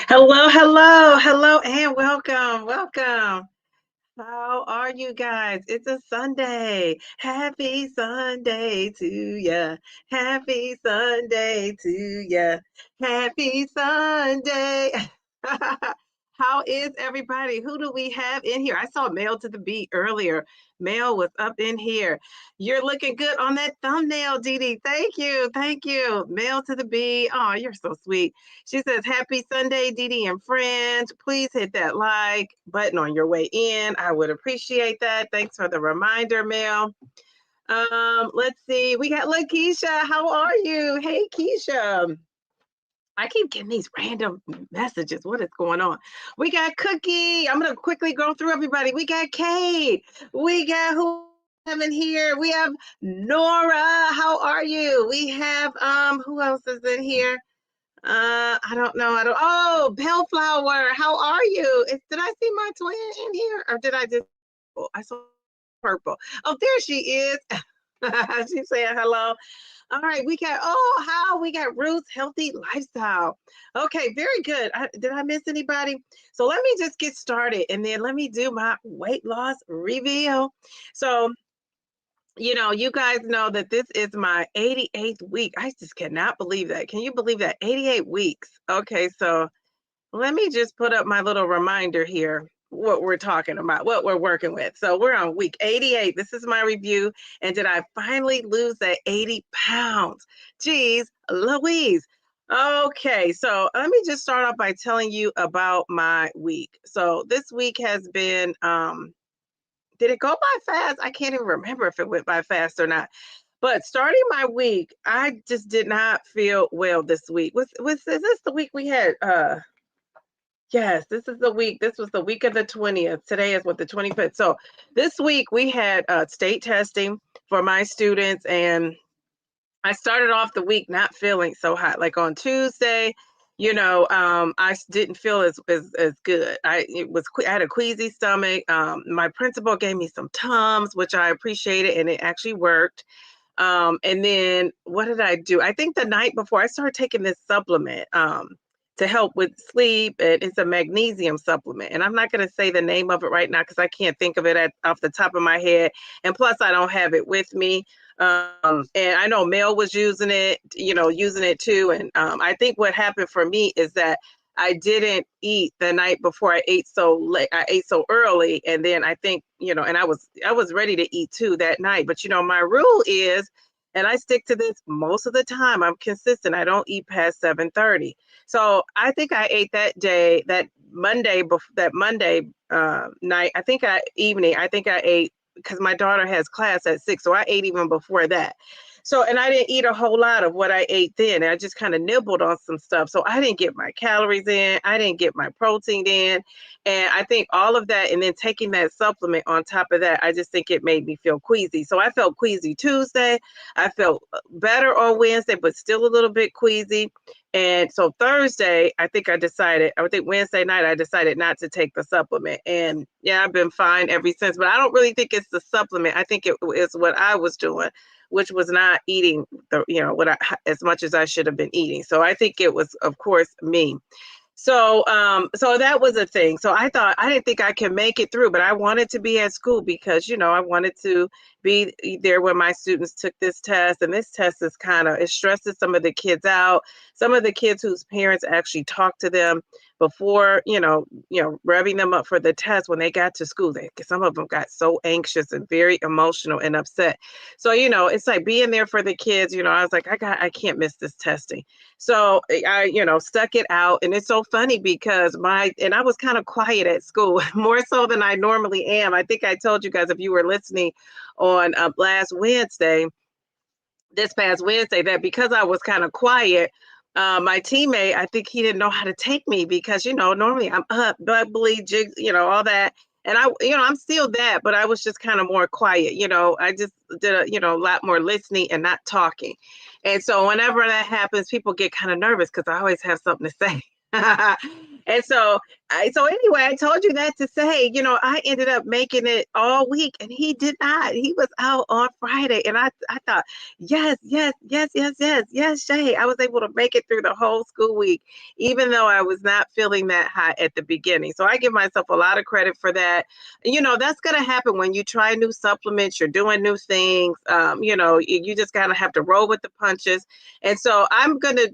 Hello, hello, hello, and welcome, welcome. How are you guys? It's a Sunday. Happy Sunday to ya. Happy Sunday to ya. Happy Sunday. How is everybody? Who do we have in here? I saw Mail to the Beat earlier. Mail was up in here. You're looking good on that thumbnail, Dee Dee. Thank you. Thank you. Mail to the Beat. Oh, you're so sweet. She says, Happy Sunday, Dee Dee and friends. Please hit that like button on your way in. I would appreciate that. Thanks for the reminder, Mel. Let's see. We got Lakeisha. How are you? Hey, Keisha. I keep getting these random messages. What is going on? We got Cookie. I'm going to quickly go through everybody. We got Kate. We got who in here? We have Nora. How are you? We have who else is in here? I don't know. Oh, Bellflower, how are you? Did I see my twin in here, or did I just? Oh, I saw purple. Oh, there she is. She's saying hello. All right, we got Ruth's healthy lifestyle. Okay, very good. Did I miss anybody? So let me just get started, and then let me do my weight loss reveal. So you guys know that this is my 88th week. I just cannot believe that. Can you believe that? 88 weeks. Okay, so let me just put up my little reminder here, what we're talking about, what we're working with. So we're on week 88. This is my review. And did I finally lose that 80 pounds? Geez, Louise. Okay, so let me just start off by telling you about my week. So this week has been did it go by fast? I can't even remember if it went by fast or not. But starting my week, I just did not feel well this week. Is this the week we had yes, this is the week. This was the week of the 20th. Today is what, the 25th. So this week we had state testing for my students, and I started off the week not feeling so hot. Like on Tuesday, I didn't feel as good. I had a queasy stomach. My principal gave me some Tums, which I appreciated, and it actually worked. And then what did I do? I think the night before I started taking this supplement to help with sleep. It's a magnesium supplement. And I'm not going to say the name of it right now because I can't think of it off the top of my head. And plus, I don't have it with me. And I know Mel was using it too. And I think what happened for me is that I didn't eat the night before. I ate so late. I ate so early, and then I think and I was ready to eat too that night. But my rule is, and I stick to this most of the time. I'm consistent. I don't eat past 7:30. So I think I ate that day, that Monday night. I think I ate because my daughter has class at 6, so I ate even before that. So, and I didn't eat a whole lot of what I ate then. I just kind of nibbled on some stuff. So I didn't get my calories in. I didn't get my protein in. And I think all of that, and then taking that supplement on top of that, I just think it made me feel queasy. So I felt queasy Tuesday. I felt better on Wednesday, but still a little bit queasy. And so Thursday, I think Wednesday night, I decided not to take the supplement. And yeah, I've been fine ever since. But I don't really think it's the supplement. I think it is what I was doing, which was not eating as much as I should have been eating. So I think it was, of course, me. So that was a thing. So I didn't think I could make it through, but I wanted to be at school because, I wanted to be there when my students took this test. And this test is it stresses some of the kids out. Some of the kids whose parents actually talked to them before, revving them up for the test when they got to school. Some of them got so anxious and very emotional and upset. So, it's like being there for the kids. I was like, I can't miss this testing. So I, stuck it out. And it's so funny because I was kind of quiet at school, more so than I normally am. I think I told you guys, if you were listening on this past Wednesday, that because I was kind of quiet, my teammate, I think he didn't know how to take me because, normally I'm up, bubbly, all that. And I'm still that, but I was just kind of more quiet. I just did a lot more listening and not talking. And so whenever that happens, people get kind of nervous because I always have something to say. And so anyway, I told you that to say, I ended up making it all week and he did not. He was out on Friday. And I thought, yes, yes, yes, yes, yes, yes, Shay. I was able to make it through the whole school week, even though I was not feeling that high at the beginning. So I give myself a lot of credit for that. That's going to happen when you try new supplements, you're doing new things. You just kind of have to roll with the punches. And so I'm going to,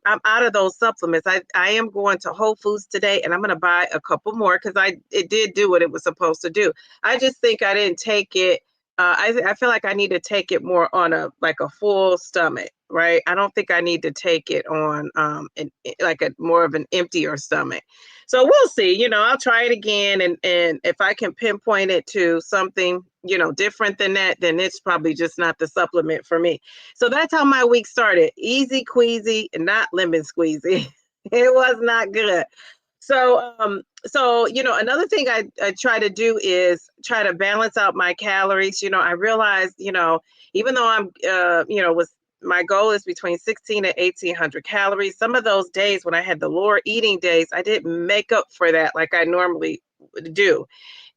I'm out of those supplements. I am going to Whole Foods today and I'm going to buy a couple more because it did do what it was supposed to do. I just think I didn't take it. I feel like I need to take it more on a full stomach, right? I don't think I need to take it on like a more of an emptier stomach. So we'll see. I'll try it again, and if I can pinpoint it to something different than that, then it's probably just not the supplement for me. So that's how my week started. Easy queasy, not lemon squeezy. It was not good. So another thing I try to do is try to balance out my calories. I realized, even though I'm, was my goal is between 16 and 1800 calories. Some of those days when I had the lower eating days, I didn't make up for that like I normally do.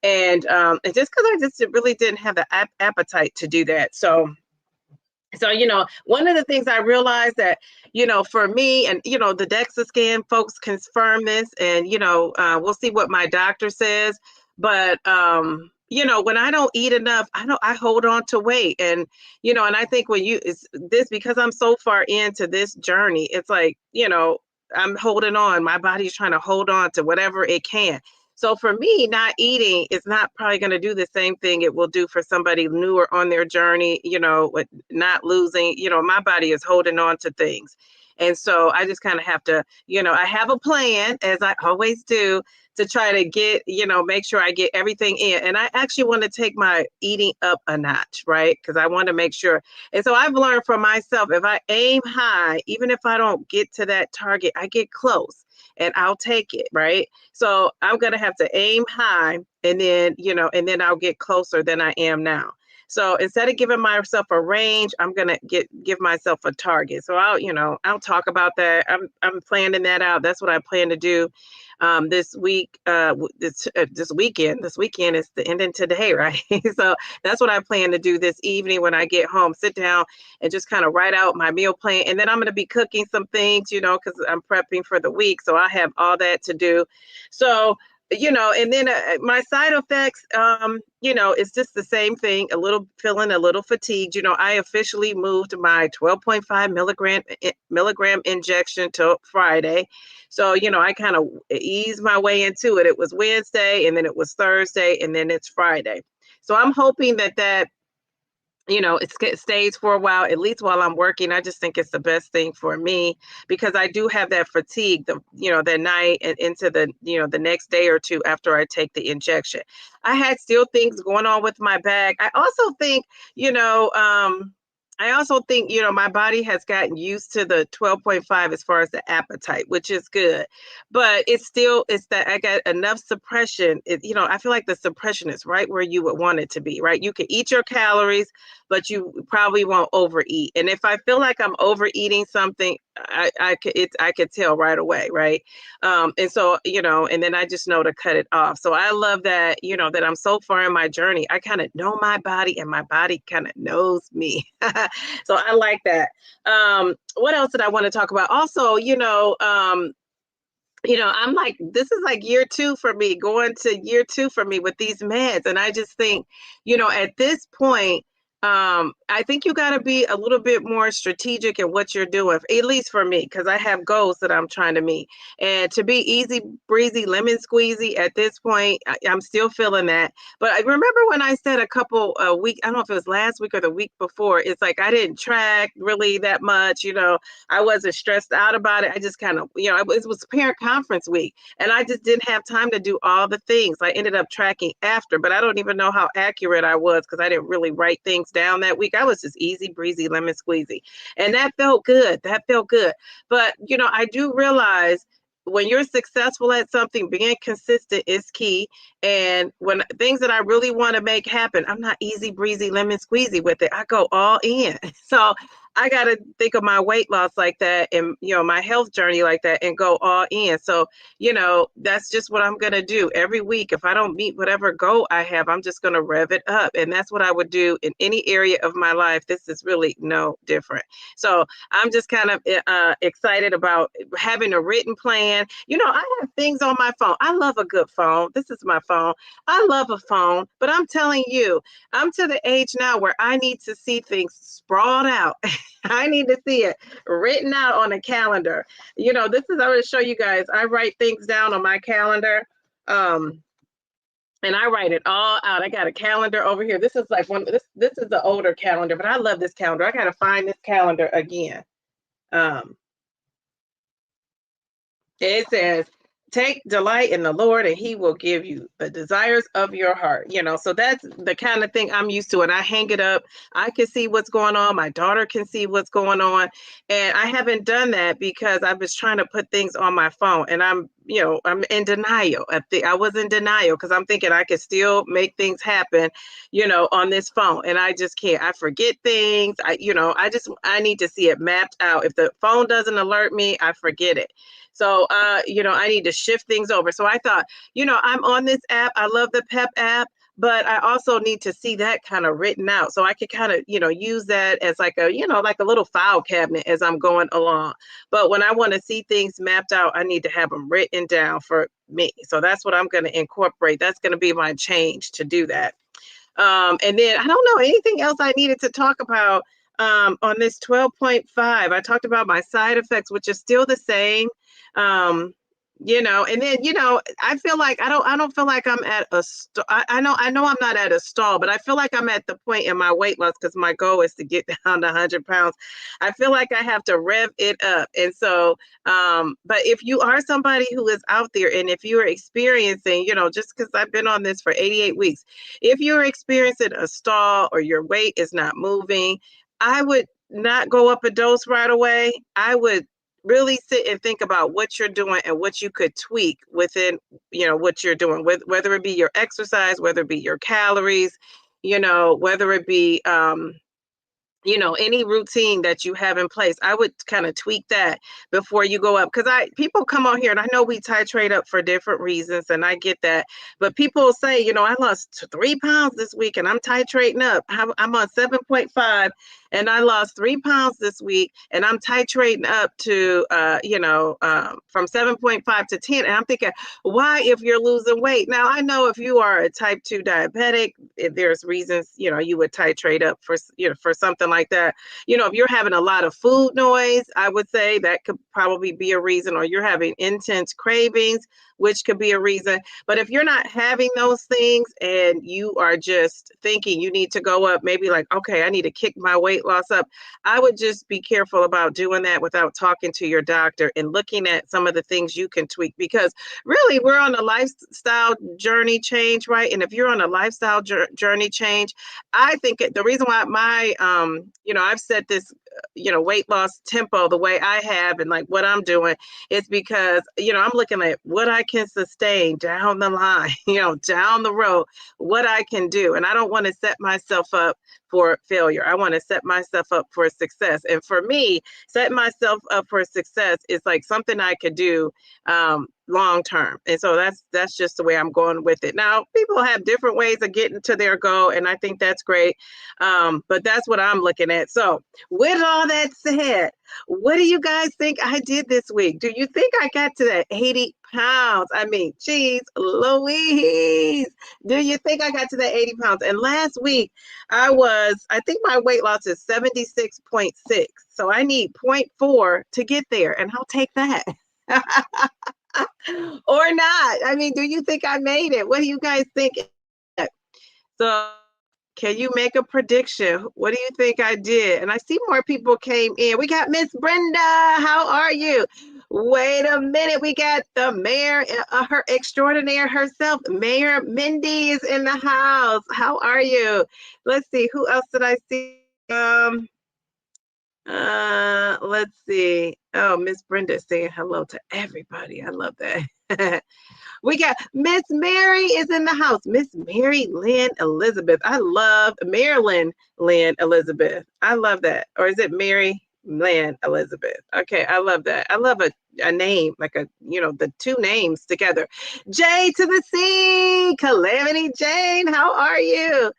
And just because I just really didn't have the appetite to do that. So, one of the things I realized that, for me and, the DEXA scan folks confirm this and, we'll see what my doctor says. But, when I don't eat enough, I hold on to weight. And, and I think because I'm so far into this journey, it's like, I'm holding on. My body's trying to hold on to whatever it can. So for me, not eating is not probably going to do the same thing it will do for somebody newer on their journey, with not losing, my body is holding on to things. And so I just kind of have to, I have a plan, as I always do, to try to get, make sure I get everything in. And I actually want to take my eating up a notch, right? Because I want to make sure. And so I've learned for myself, if I aim high, even if I don't get to that target, I get close and I'll take it, right? So I'm going to have to aim high and then I'll get closer than I am now. So instead of giving myself a range, I'm going to give myself a target. So I'll talk about that. I'm planning that out. That's what I plan to do this week, this weekend. This weekend is the ending today, right? So that's what I plan to do this evening when I get home, sit down and just kind of write out my meal plan. And then I'm going to be cooking some things, because I'm prepping for the week. So I have all that to do. So, and then my side effects, it's just the same thing, feeling a little fatigued. I officially moved my 12.5 milligram injection to Friday. So, I kind of eased my way into it. It was Wednesday and then it was Thursday and then it's Friday. So I'm hoping that it stays for a while, at least while I'm working. I just think it's the best thing for me because I do have that fatigue, the night and into the next day or two after I take the injection. I had still things going on with my back. I also think, my body has gotten used to the 12.5 as far as the appetite, which is good, but it's that I got enough suppression. I feel like the suppression is right where you would want it to be, right? You can eat your calories, but you probably won't overeat. And if I feel like I'm overeating something, I could tell right away, right? And so, and then I just know to cut it off. So I love that, that I'm so far in my journey. I kind of know my body and my body kind of knows me. So I like that. What else did I want to talk about? Also, I'm like, this is like year 2 for me, going to year 2 for me with these meds. And I just think, at this point, I think you got to be a little bit more strategic in what you're doing, at least for me, because I have goals that I'm trying to meet. And to be easy breezy, lemon squeezy at this point, I'm still feeling that. But I remember when I said a couple weeks, I don't know if it was last week or the week before, it's like I didn't track really that much. I wasn't stressed out about it. I just kind of, it was parent conference week and I just didn't have time to do all the things. I ended up tracking after, but I don't even know how accurate I was because I didn't really write things down that week. I was just easy breezy, lemon squeezy. And that felt good. But, I do realize when you're successful at something, being consistent is key. And when things that I really want to make happen, I'm not easy breezy, lemon squeezy with it. I go all in. So I got to think of my weight loss like that and, my health journey like that and go all in. So, that's just what I'm going to do every week. If I don't meet whatever goal I have, I'm just going to rev it up. And that's what I would do in any area of my life. This is really no different. So I'm just kind of excited about having a written plan. I have things on my phone. I love a good phone. This is my phone. I love a phone, but I'm telling you, I'm to the age now where I need to see things sprawled out. I need to see it written out on a calendar. I'm going to show you guys. I write things down on my calendar. And I write it all out. I got a calendar over here. This is like this is the older calendar, but I love this calendar. I got to find this calendar again. Um, It says, take delight in the Lord and he will give you the desires of your heart. So that's the kind of thing I'm used to. And I hang it up. I can see what's going on. My daughter can see what's going on. And I haven't done that because I was trying to put things on my phone and I'm in denial. I was in denial because I'm thinking I could still make things happen, on this phone. And I just can't. I forget things. I need to see it mapped out. If the phone doesn't alert me, I forget it. So, I need to shift things over. So I thought, I'm on this app. I love the PEP app, but I also need to see that kind of written out. So I could kind of, use that as like a little file cabinet as I'm going along. But when I want to see things mapped out, I need to have them written down for me. So that's what I'm going to incorporate. That's going to be my change to do that. And then I don't know anything else I needed to talk about on this 12.5. I talked about my side effects, which is still the same. And then I feel like I don't feel like I'm at a I know I'm not at a stall, but I feel like I'm at the point in my weight loss because my goal is to get down to 100 pounds. I feel like I have to rev it up. And so but if you are somebody who is out there and if you're experiencing, just because I've been on this for 88 weeks, if you're experiencing a stall or your weight is not moving, I would not go up a dose right away. I would really sit and think about what you're doing and what you could tweak within, what you're doing, whether it be your exercise, whether it be your calories, whether it be, any routine that you have in place. I would kind of tweak that before you go up. Because people come on here and I know we titrate up for different reasons and I get that. But people say, I lost 3 pounds this week and I'm titrating up. I'm on 7.5 and I lost 3 pounds this week and I'm titrating up to, from 7.5 to 10. And I'm thinking, why if you're losing weight? Now, I know if you are a type 2 diabetic, if there's reasons, you would titrate up for something like that. If you're having a lot of food noise, I would say that could probably be a reason, or you're having intense cravings, which could be a reason. But if you're not having those things and you are just thinking you need to go up, maybe like, okay, I need to kick my weight loss up, I would just be careful about doing that without talking to your doctor and looking at some of the things you can tweak, because really we're on a lifestyle journey change, right? And if you're on a lifestyle journey change, I think the reason why my, I've set this, weight loss tempo the way I have and like what I'm doing is because, I'm looking at what I can sustain down the line, down the road, what I can do. And I don't want to set myself up for failure. I want to set myself up for success. And for me, setting myself up for success is like something I could do long term. And so that's just the way I'm going with it. Now, people have different ways of getting to their goal, and I think that's great. But that's what I'm looking at. So with all that said, what do you guys think I did this week? Do you think I got to that 80 pounds? I mean, geez, Louise, do you think I got to that 80 pounds? And last week I think my weight loss is 76.6. So I need 0.4 to get there, and I'll take that. Or not. I mean, do you think I made it? What do you guys think? So can you make a prediction? What do you think I did? And I see more people came in. We got Miss Brenda. How are you? Wait a minute. We got the mayor, her extraordinaire herself. Mayor Mindy is in the house. How are you? Let's see. Who else did I see? Let's see. Oh, Miss Brenda saying hello to everybody. I love that. We got Miss Mary is in the house. Miss Mary Lynn Elizabeth. I love Marilyn Lynn Elizabeth. I love that. Or is it Mary Lynn Elizabeth? Okay, I love that. I love a name, like the two names together. J to the C, Calamity Jane. How are you?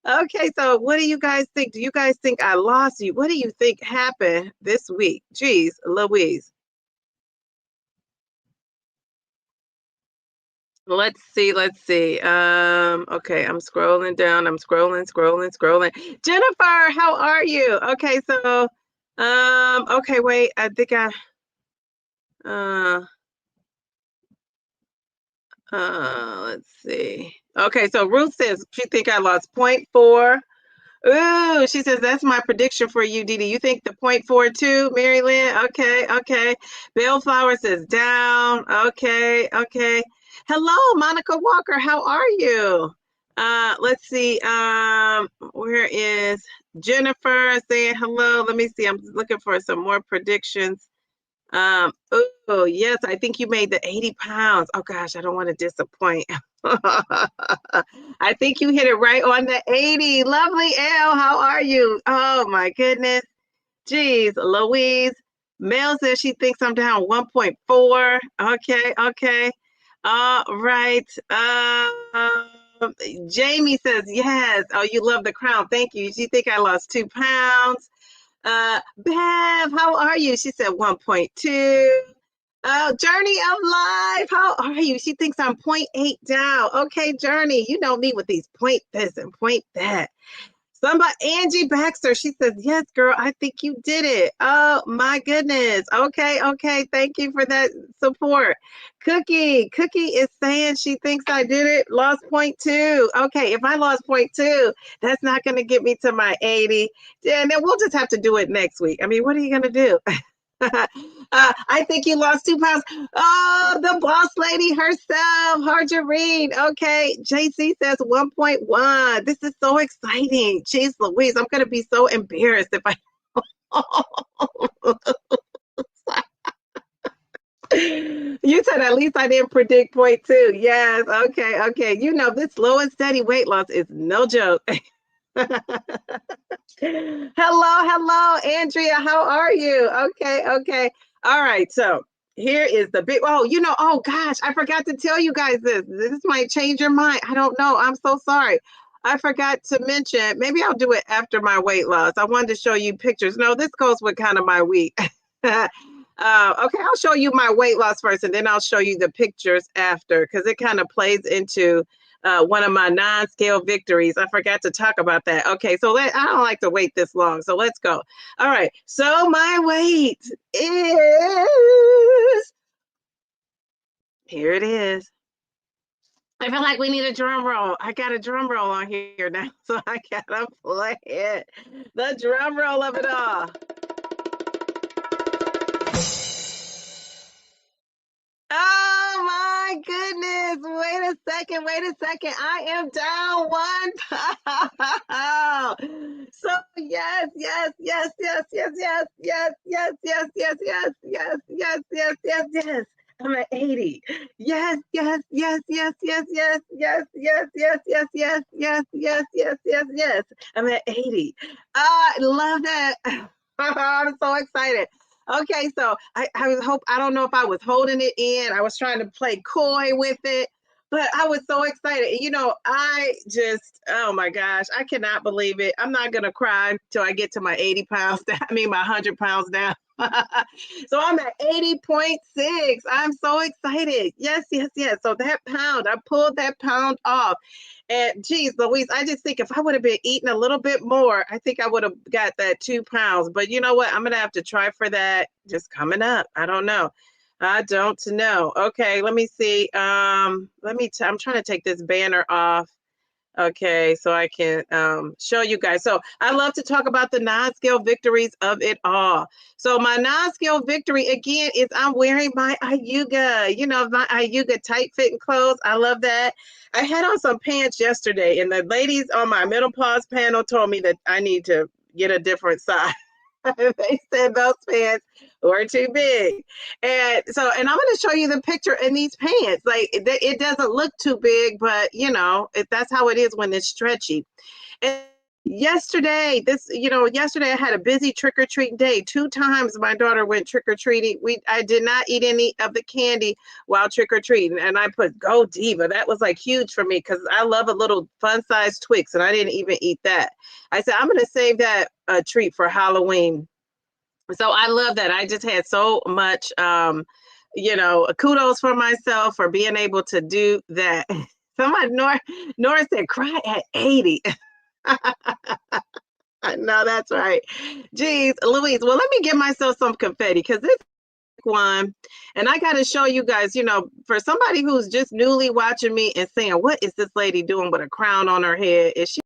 Okay, so what do you guys think? Do you guys think I lost you? What do you think happened this week? Geez, Louise. Let's see, let's see. Okay, I'm scrolling down. I'm scrolling. Jennifer, how are you? Okay, so okay, wait, I think uh let's see. Okay, so Ruth says she think I lost point 0.4. Ooh, she says that's my prediction for you, Didi. You think the 0.42, Mary Lynn? Okay, okay. Bellflower says down. Okay, okay. Hello, Monica Walker. How are you? Let's see. Where is Jennifer saying hello? Let me see. I'm looking for some more predictions. Oh, yes, I think you made the 80 pounds. Oh gosh, I don't want to disappoint. I think you hit it right on the 80. Lovely L, how are you? Oh my goodness. Geez, Louise. Mel says she thinks I'm down 1.4. Okay, okay. All right. Jamie says yes. Oh, you love the crown. Thank you. She think I lost 2 pounds. Bev, how are you? She said 1.2. Oh, Journey of Life, how are you? She thinks I'm 0.8 down. Okay, Journey, you know me with these point this and point that. Somebody, Angie Baxter, she says, yes, girl, I think you did it. Oh, my goodness. Okay, okay. Thank you for that support. Cookie is saying she thinks I did it. Lost 0.2. Okay, if I lost 0.2, that's not going to get me to my 80. Yeah, and then we'll just have to do it next week. I mean, what are you going to do? I think you lost 2 pounds. Oh, the boss lady herself, Margarine. Okay, JC says 1.1. This is so exciting. Jeez Louise, I'm going to be so embarrassed if I. You said at least I didn't predict 0.2. Yes, okay, okay. You know, this slow and steady weight loss is no joke. Hello, Andrea. How are you? Okay, okay. All right. So here is the big. Oh, oh gosh, I forgot to tell you guys this. This might change your mind. I don't know. I'm so sorry. I forgot to mention. Maybe I'll do it after my weight loss. I wanted to show you pictures. No, this goes with kind of my week. Okay, I'll show you my weight loss first, and then I'll show you the pictures after because it kind of plays into one of my non-scale victories. I forgot to talk about that. Okay, so I don't like to wait this long, so let's go. All right, so my weight is, here it is. I feel like we need a drum roll. I got a drum roll on here now, so I gotta play it. The drum roll of it all. Oh my goodness. Wait a second. I am down 1 pound. So yes. I'm at 80. Yes. I'm at 80. I love that. I'm so excited. Okay, so I don't know if I was holding it in. I was trying to play coy with it, but I was so excited. I just, oh my gosh, I cannot believe it. I'm not gonna cry until I get to my 80 pounds down. I mean my 100 pounds down. So I'm at 80.6. I'm so excited. Yes. So that pound, I pulled that pound off. And geez, Louise, I just think if I would have been eating a little bit more, I think I would have got that 2 pounds. But you know what? I'm gonna have to try for that just coming up. I don't know. I don't know. Okay, let me see. I'm trying to take this banner off. Okay, so I can show you guys. So I love to talk about the non-scale victories of it all. So my non-scale victory again is I'm wearing my Ayuga, my Ayuga tight fitting clothes. I love that. I had on some pants yesterday, and the ladies on my menopause panel told me that I need to get a different size. They said those pants were too big. And I'm going to show you the picture in these pants. Like it doesn't look too big, but that's how it is when it's stretchy. And yesterday I had a busy trick-or-treat day. 2 times my daughter went trick-or-treating. I did not eat any of the candy while trick-or-treating, and I put Go Diva. That was like huge for me because I love a little fun-sized Twix, and I didn't even eat that. I said, I'm going to save that treat for Halloween. So I love that. I just had so much, kudos for myself for being able to do that. Somebody, Nora said, cry at 80. No, that's right. Geez, Louise. Well, let me give myself some confetti because this one, and I got to show you guys, for somebody who's just newly watching me and saying, what is this lady doing with a crown on her head? Is she?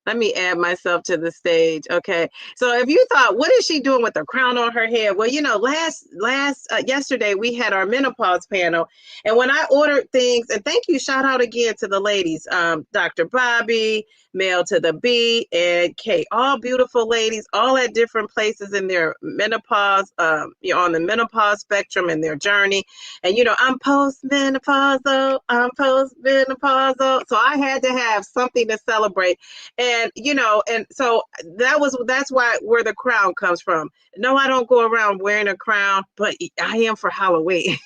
Let me add myself to the stage. Okay. So if you thought, what is she doing with the crown on her head? Well, yesterday we had our menopause panel. And when I ordered things, and thank you, shout out again to the ladies, Dr. Bobby, Mel to the B, and Kate, all beautiful ladies, all at different places in their menopause, on the menopause spectrum in their journey. And, I'm postmenopausal, So I had to have something to celebrate. And so that's where the crown comes from. No, I don't go around wearing a crown, but I am for Halloween.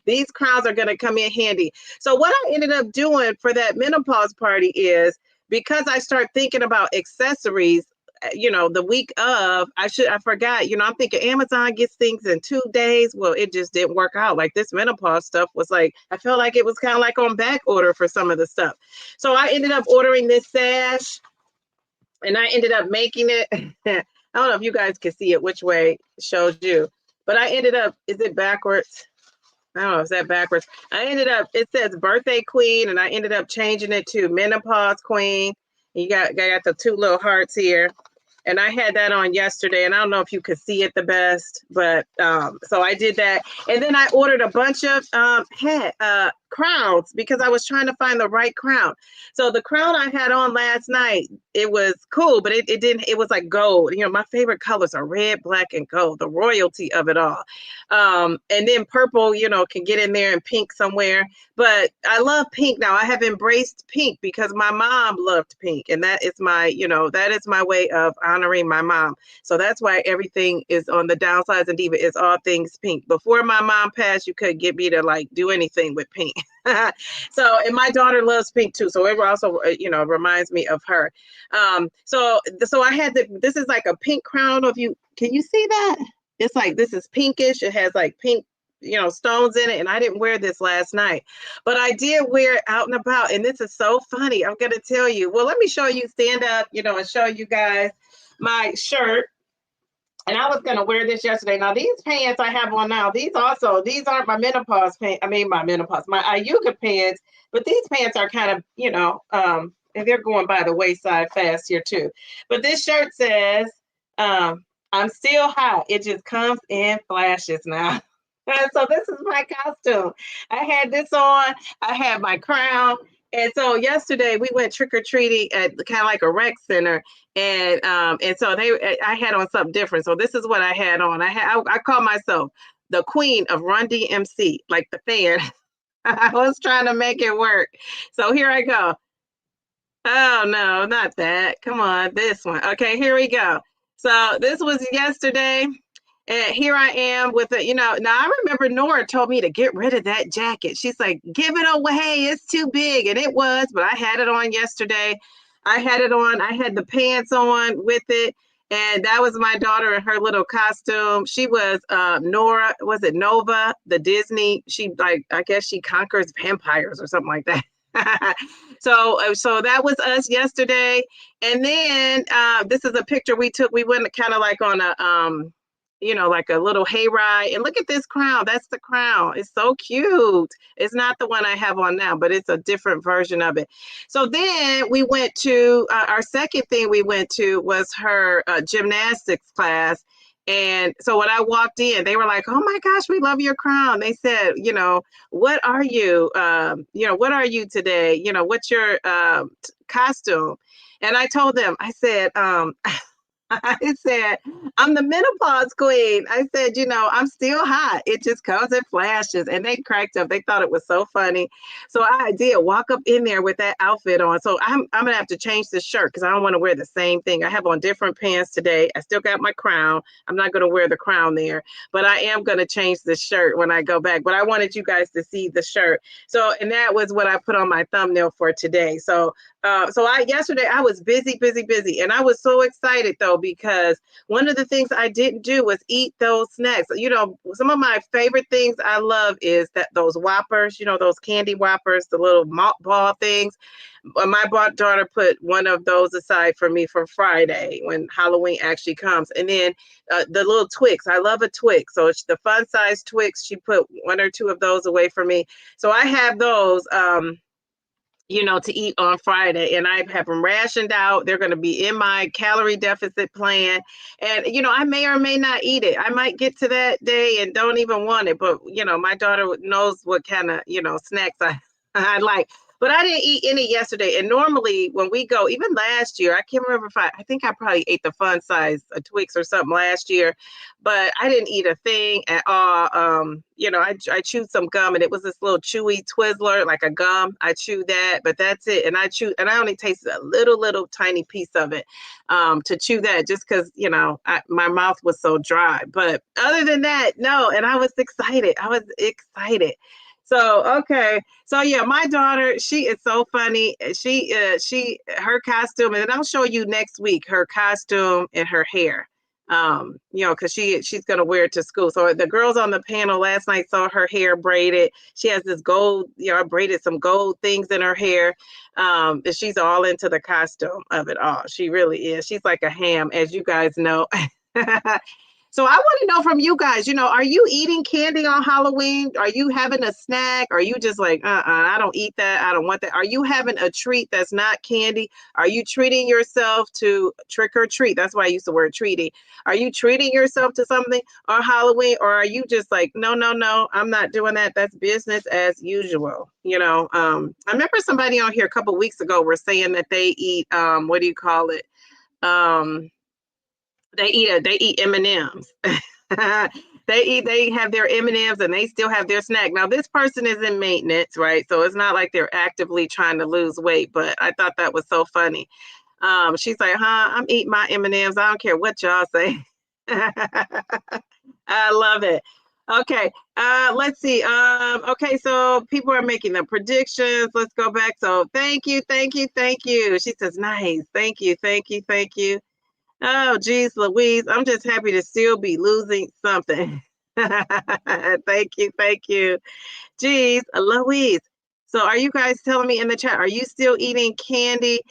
These crowns are going to come in handy. So what I ended up doing for that menopause party is, because I start thinking about accessories, the week of, I forgot, I'm thinking Amazon gets things in 2 days. Well, it just didn't work out. Like this menopause stuff was like, I felt like it was kind of like on back order for some of the stuff. So I ended up ordering this sash, and I ended up making it. I don't know if you guys can see it, which way it shows you, but I ended up, is it backwards? I don't know, is that backwards? It says birthday queen, and I ended up changing it to menopause queen. You got the 2 little hearts here. And I had that on yesterday, and I don't know if you could see it the best, but so I did that. And then I ordered a bunch of crowns because I was trying to find the right crown. So the crown I had on last night, it was cool, but it was like gold. My favorite colors are red, black, and gold, the royalty of it all. And then purple, can get in there, and pink somewhere. But I love pink now. I have embraced pink because my mom loved pink, and that is my way of honoring my mom. So that's why everything is on the Downsizing Diva is all things pink. Before my mom passed, you couldn't get me to like do anything with pink. So, and my daughter loves pink too. So it also, reminds me of her. So I had this is like a pink crown. I don't know if can you see that? It's like, this is pinkish. It has like pink, stones in it. And I didn't wear this last night, but I did wear it out and about. And this is so funny. I'm going to tell you, well, let me show you, stand up, and show you guys my shirt. And I was going to wear this yesterday. Now, these pants I have on now, these aren't my menopause pants. I mean, my Ayuga pants, but these pants are kind of, and they're going by the wayside fast here too. But this shirt says, I'm still hot. It just comes in flashes now. And so this is my costume. I had this on. I had my crown. And so yesterday we went trick-or-treating at kind of like a rec center. And so I had on something different. So this is what I had on. I call myself the queen of Run DMC, like the fan. I was trying to make it work. So here I go. Oh, no, not that. Come on, this one. Okay, here we go. So this was yesterday. And here I am with it, now I remember Nora told me to get rid of that jacket. She's like, give it away. It's too big. And it was, but I had it on yesterday. I had it on. I had the pants on with it. And that was my daughter in her little costume. She was Nora, was it Nova, the Disney? I guess she conquers vampires or something like that. So that was us yesterday. And then this is a picture we took. We went kind of like on a like a little hayride. And look at this crown. That's the crown. It's so cute. It's not the one I have on now, but it's a different version of it. So then we went to our second thing we went to was her gymnastics class. And so when I walked in, they were like, oh my gosh, we love your crown. They said, what are you? What are you today? What's your costume? And I told them, I said, I said, I'm the menopause queen. I said, I'm still hot. It just comes in flashes. And they cracked up. They thought it was so funny. So I did walk up in there with that outfit on. So I'm gonna have to change the shirt because I don't want to wear the same thing. I have on different pants today. I still got my crown. I'm not gonna wear the crown there, but I am gonna change the shirt when I go back. But I wanted you guys to see the shirt. So, and that was what I put on my thumbnail for today. So yesterday I was busy, and I was so excited though because one of the things I didn't do was eat those snacks. Some of my favorite things I love is those Whoppers, those candy Whoppers, the little malt ball things. My daughter put one of those aside for me for Friday when Halloween actually comes, and then the little Twix. I love a Twix, so it's the fun size Twix. She put one or two of those away for me, so I have those. To eat on Friday, and I have them rationed out. They're going to be in my calorie deficit plan. And, I may or may not eat it. I might get to that day and don't even want it. But, my daughter knows what kind of, snacks I like. But I didn't eat any yesterday. And normally when we go, even last year, I can't remember I think I probably ate the fun size Twix or something last year, but I didn't eat a thing at all. I chewed some gum, and it was this little chewy Twizzler, like a gum. I chewed that, but that's it. And I only tasted a little tiny piece of it to chew that just because, my mouth was so dry. But other than that, no. And I was excited. So, okay. So yeah, my daughter, she is so funny. Her costume, and I'll show you next week, her costume and her hair. Because she's gonna wear it to school. So the girls on the panel last night saw her hair braided. She has this gold, I braided some gold things in her hair. And she's all into the costume of it all. She really is. She's like a ham, as you guys know. So I want to know from you guys, are you eating candy on Halloween? Are you having a snack? Are you just like, I don't eat that. I don't want that. Are you having a treat that's not candy? Are you treating yourself to trick or treat? That's why I use the word treating. Are you treating yourself to something on Halloween? Or are you just like, no, I'm not doing that. That's business as usual. I remember somebody on here a couple of weeks ago were saying that they eat, what do you call it? They eat M&Ms. They have their M&Ms and they still have their snack. Now this person is in maintenance, right? So it's not like they're actively trying to lose weight, but I thought that was so funny. She's like, I'm eating my M&Ms. I don't care what y'all say. I love it. Okay, let's see. Okay, so people are making the predictions. Let's go back. So thank you. She says, nice. Thank you. Oh, geez, Louise, I'm just happy to still be losing something. Thank you. Geez, Louise. So are you guys telling me in the chat, are you still eating candy?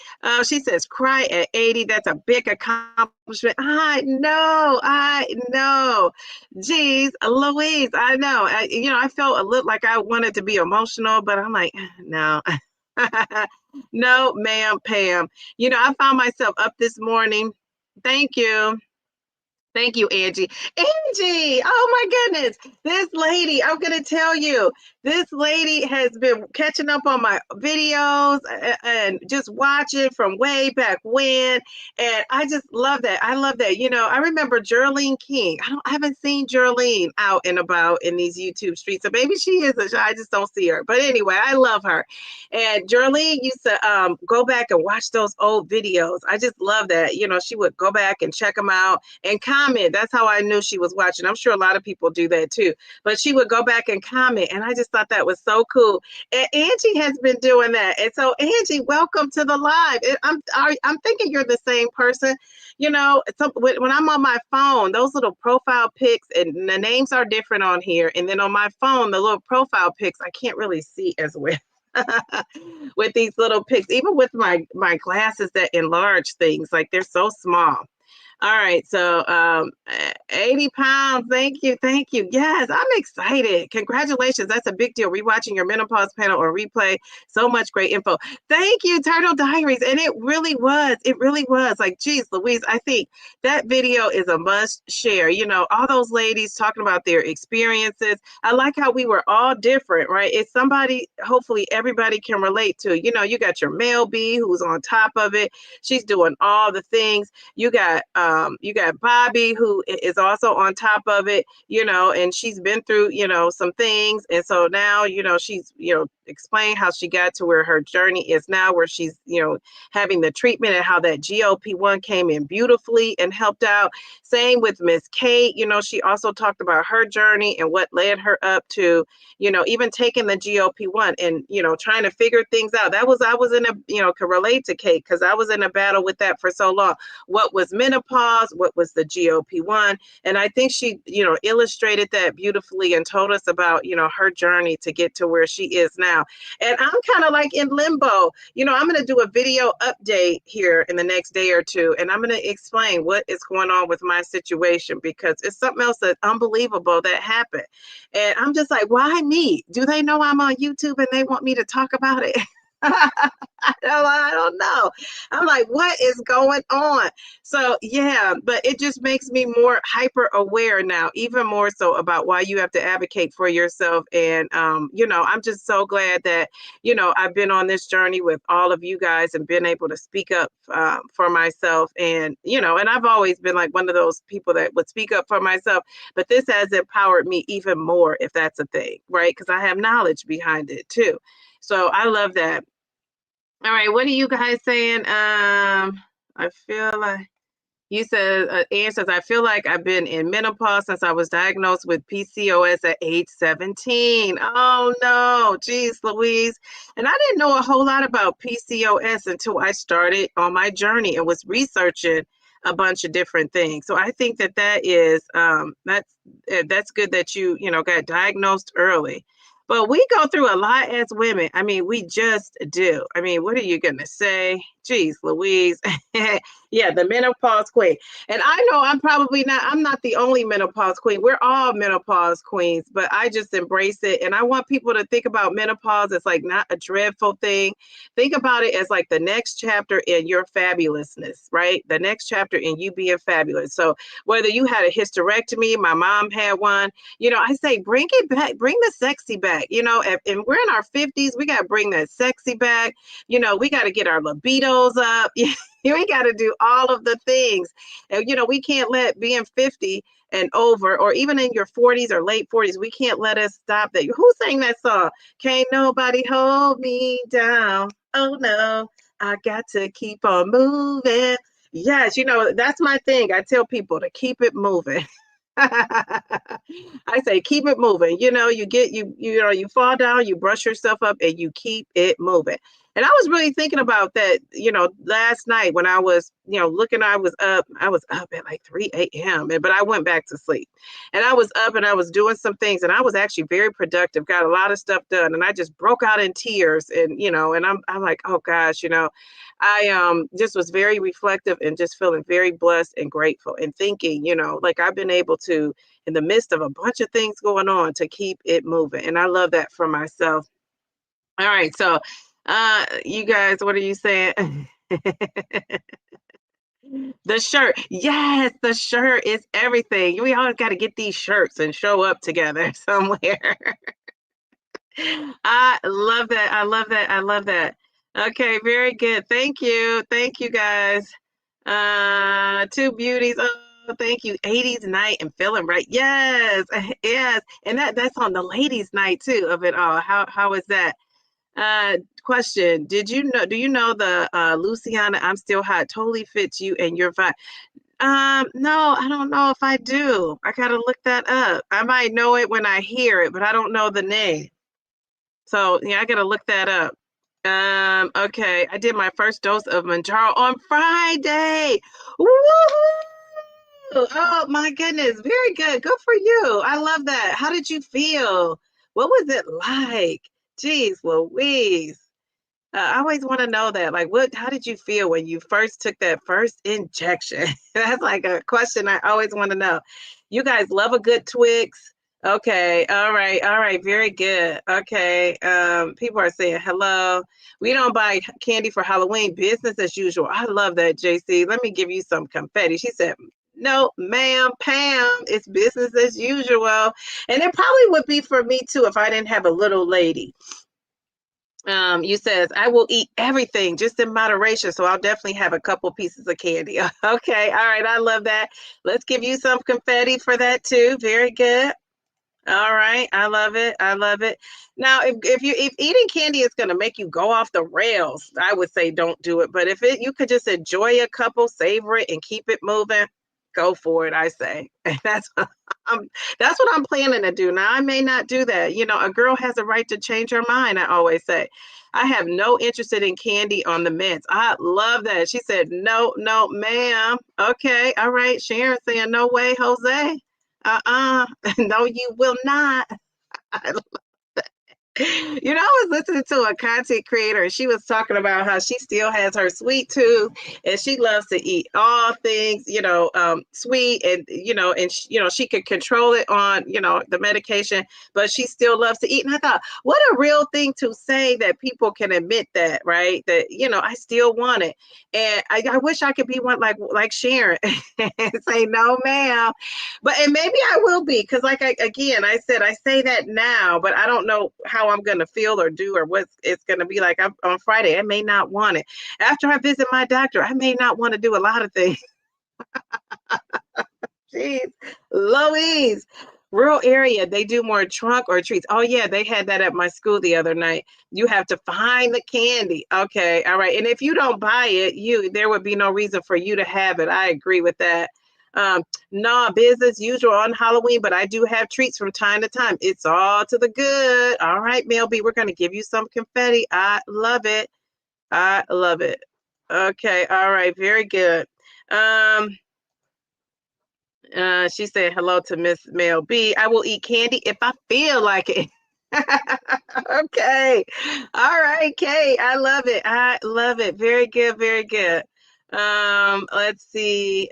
She says, cry at 80. That's a big accomplishment. I know. Geez, Louise, I know. I felt a little like I wanted to be emotional, but I'm like, no. No, ma'am, Pam. I found myself up this morning. Thank you, Angie. Angie, oh my goodness. This lady, I'm going to tell you, this lady has been catching up on my videos and just watching from way back when. And I just love that. I love that. I remember Geraldine King. I haven't seen Geraldine out and about in these YouTube streets. So maybe she is. I just don't see her. But anyway, I love her. And Geraldine used to go back and watch those old videos. I just love that. She would go back and check them out and comment. That's how I knew she was watching. I'm sure a lot of people do that too. But she would go back and comment. And I just thought that was so cool. And Angie has been doing that. And so Angie, welcome to the live. I'm thinking you're the same person. When I'm on my phone, those little profile pics and the names are different on here. And then on my phone, the little profile pics, I can't really see as well. With these little pics, even with my glasses that enlarge things, like they're so small. All right, so 80 pounds. Thank you, thank you. Yes, I'm excited. Congratulations. That's a big deal. Rewatching your menopause panel or replay. So much great info. Thank you, Turtle Diaries. And it really was. It really was. Like, geez, Louise, I think that video is a must share. You know, all those ladies talking about their experiences. I like how we were all different, right? It's somebody, hopefully everybody can relate to. You know, you got your male B who's on top of it. She's doing all the things. You got Bobby who is also on top of it, you know, and she's been through, you know, some things. And so now, you know, she's, you know, explained how she got to where her journey is now, where she's, you know, having the treatment and how that GLP-1 came in beautifully and helped out. Same with Miss Kate, you know, she also talked about her journey and what led her up to, you know, even taking the GLP-1 and, you know, trying to figure things out. I was in a, you know, could relate to Kate because I was in a battle with that for so long. What was menopause? What was the GLP-1? And I think she, you know, illustrated that beautifully and told us about, you know, her journey to get to where she is now. And I'm kind of like in limbo. You know, I'm going to do a video update here in the next day or two, and I'm going to explain what is going on with my situation because it's something else that's unbelievable that happened. And I'm just like, why me? Do they know I'm on YouTube and they want me to talk about it? I don't know. I'm like, what is going on? So yeah, but it just makes me more hyper aware now, even more so about why you have to advocate for yourself. And you know, I'm just so glad that, you know, I've been on this journey with all of you guys and been able to speak up for myself. And, you know, and I've always been like one of those people that would speak up for myself, but this has empowered me even more, if that's a thing, right? Because I have knowledge behind it too. So I love that. All right, what are you guys saying? I feel like you said answers. I feel like I've been in menopause since I was diagnosed with PCOS at age 17. Oh no, geez, Louise. And I didn't know a whole lot about PCOS until I started on my journey and was researching a bunch of different things. So I think that that is that's good that you know got diagnosed early. But we go through a lot as women. I mean, we just do. I mean, what are you gonna say? Geez, Louise. Yeah, the menopause queen. And I know I'm not the only menopause queen. We're all menopause queens, but I just embrace it. And I want people to think about menopause as like not a dreadful thing. Think about it as like the next chapter in your fabulousness, right? The next chapter in you being fabulous. So whether you had a hysterectomy, my mom had one, you know, I say bring it back, bring the sexy back, you know, and we're in our 50s, we got to bring that sexy back. You know, we got to get our libidos up. We got to do all of the things. And, you know, we can't let being 50 and over, or even in your 40s or late 40s, we can't let us stop that. Who sang that song? Can't nobody hold me down. Oh, no, I got to keep on moving. Yes, you know, that's my thing. I tell people to keep it moving. I say keep it moving. You know, you know, you fall down, you brush yourself up, and you keep it moving. And I was really thinking about that, you know, last night when I was, you know, I was up at like 3 a.m. But I went back to sleep. And I was up and I was doing some things and I was actually very productive, got a lot of stuff done. And I just broke out in tears and, you know, and I'm like, oh gosh, you know, I just was very reflective and just feeling very blessed and grateful and thinking, you know, like I've been able to, in the midst of a bunch of things going on, to keep it moving. And I love that for myself. All right, so you guys, what are you saying? The shirt. Yes, the shirt is everything. We always got to get these shirts and show up together somewhere. I love that. I love that. I love that. Okay, very good. Thank you. Thank you guys. Two beauties. Oh, thank you. 80s night and feeling right. Yes. Yes. And that's on the ladies' night too of it all. How is that? Question. Do you know the Luciana I'm Still Hot totally fits you and your vibe? No, I don't know if I do. I gotta look that up. I might know it when I hear it, but I don't know the name. So yeah, I gotta look that up. Okay. I did my first dose of Mounjaro on Friday. Woohoo! Oh my goodness. Very good. Good for you. I love that. How did you feel? What was it like? Jeez Louise. I always want to know that. Like, how did you feel when you first took that first injection? That's like a question I always want to know. You guys love a good Twix. Okay. All right. Very good. Okay. People are saying hello. We don't buy candy for Halloween. Business as usual. I love that, JC. Let me give you some confetti. She said, no, ma'am, Pam, it's business as usual. And it probably would be for me too if I didn't have a little lady. You says I will eat everything just in moderation, so I'll definitely have a couple pieces of candy. Okay, all right, I love that. Let's give you some confetti for that too. Very good. All right, I love it. I love it. Now, if eating candy is going to make you go off the rails, I would say don't do it. But if you could just enjoy a couple, savor it, and keep it moving, go for it. I say that's I'm that's what I'm planning to do. Now, I may not do that. You know, a girl has a right to change her mind. I always say. I have no interest in candy on the mints. I love that. She said, no, no, ma'am. Okay, all right. Sharon saying, no way, Jose. No, you will not. You know, I was listening to a content creator and she was talking about how she still has her sweet tooth and she loves to eat all things, sweet and, she could control it on, the medication, but she still loves to eat. And I thought, what a real thing to say that people can admit that, right? That, I still want it. And I wish I could be one like Sharon and say, no, ma'am. And maybe I will be because, I said, I say that now, but I don't know how I'm going to feel or do or what it's going to be like. On Friday, I may not want it. After I visit my doctor, I may not want to do a lot of things. Jeez, Louise. Rural area, they do more trunk or treats. Oh, yeah, they had that at my school the other night. You have to find the candy. Okay, all right. And if you don't buy it, there would be no reason for you to have it. I agree with that. No, business usual on Halloween, but I do have treats from time to time. It's all to the good. All right, Mel B, we're going to give you some confetti. I love it. I love it. Okay, all right, very good. She said hello to Miss Mel B. I will eat candy if I feel like it. Okay. All right, Kate. I love it. I love it. Very good. Very good. Let's see.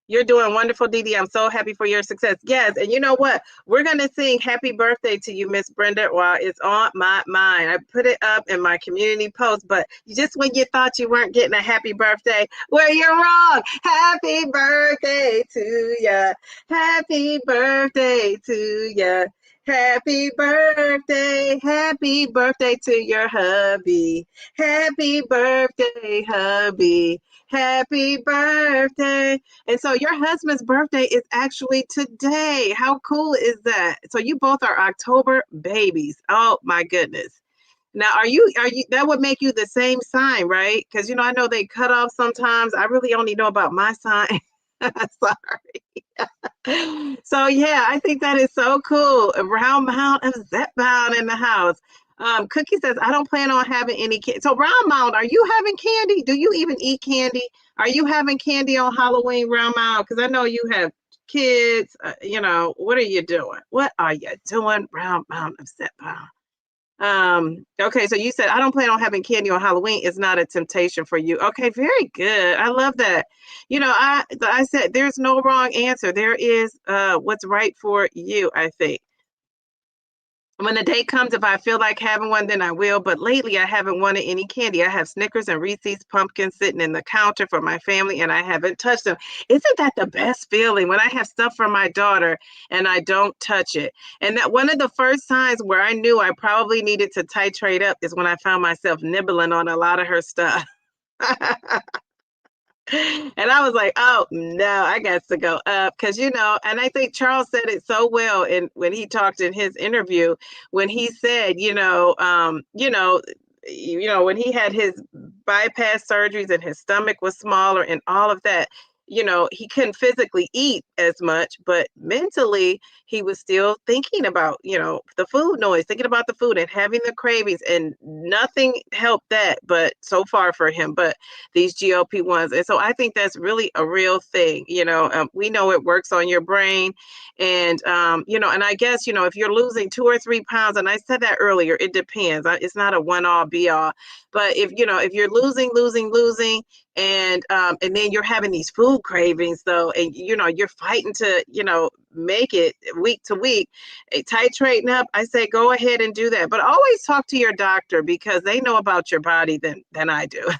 You're doing wonderful, Dee. I'm so happy for your success. Yes, and you know what? We're going to sing happy birthday to you, Miss Brenda, while it's on my mind. I put it up in my community post, but just when you thought you weren't getting a happy birthday, well, you're wrong. Happy birthday to ya. Happy birthday to ya. Happy birthday to your hubby. Happy birthday, hubby. Happy birthday. And so your husband's birthday is actually today. How cool is that? So you both are October babies. Oh my goodness. Now are you that would make you the same sign, right? Because I know they cut off sometimes. I really only know about my sign. Sorry. So yeah, I think that is so cool. A round mound of Zepbound in the house. Cookie says, I don't plan on having any candy. So Round Mound, are you having candy? Do you even eat candy? Are you having candy on Halloween, Round Mound? Because I know you have kids. What are you doing? What are you doing, Round Mound of Zepbound? Okay, so you said I don't plan on having candy on Halloween. It's not a temptation for you. Okay, very good. I love that. I said there's no wrong answer. There is what's right for you, I think. When the day comes, if I feel like having one, then I will. But lately, I haven't wanted any candy. I have Snickers and Reese's pumpkins sitting in the counter for my family, and I haven't touched them. Isn't that the best feeling when I have stuff for my daughter and I don't touch it? And that one of the first signs where I knew I probably needed to titrate up is when I found myself nibbling on a lot of her stuff. And I was like, oh no, I got to go up because and I think Charles said it so well when he talked in his interview when he said, when he had his bypass surgeries and his stomach was smaller and all of that. he couldn't physically eat as much, but mentally he was still thinking about, the food noise, thinking about the food and having the cravings, and nothing helped that but so far for him, but these GLP-1s. And so I think that's really a real thing. We know it works on your brain. And, and I guess, if you're losing 2 or 3 pounds, and I said that earlier, it depends. It's not a one all be all, but if you're losing, and then you're having these food cravings though, and you're fighting to make it week to week, titrating up, I say go ahead and do that, but always talk to your doctor because they know about your body than I do.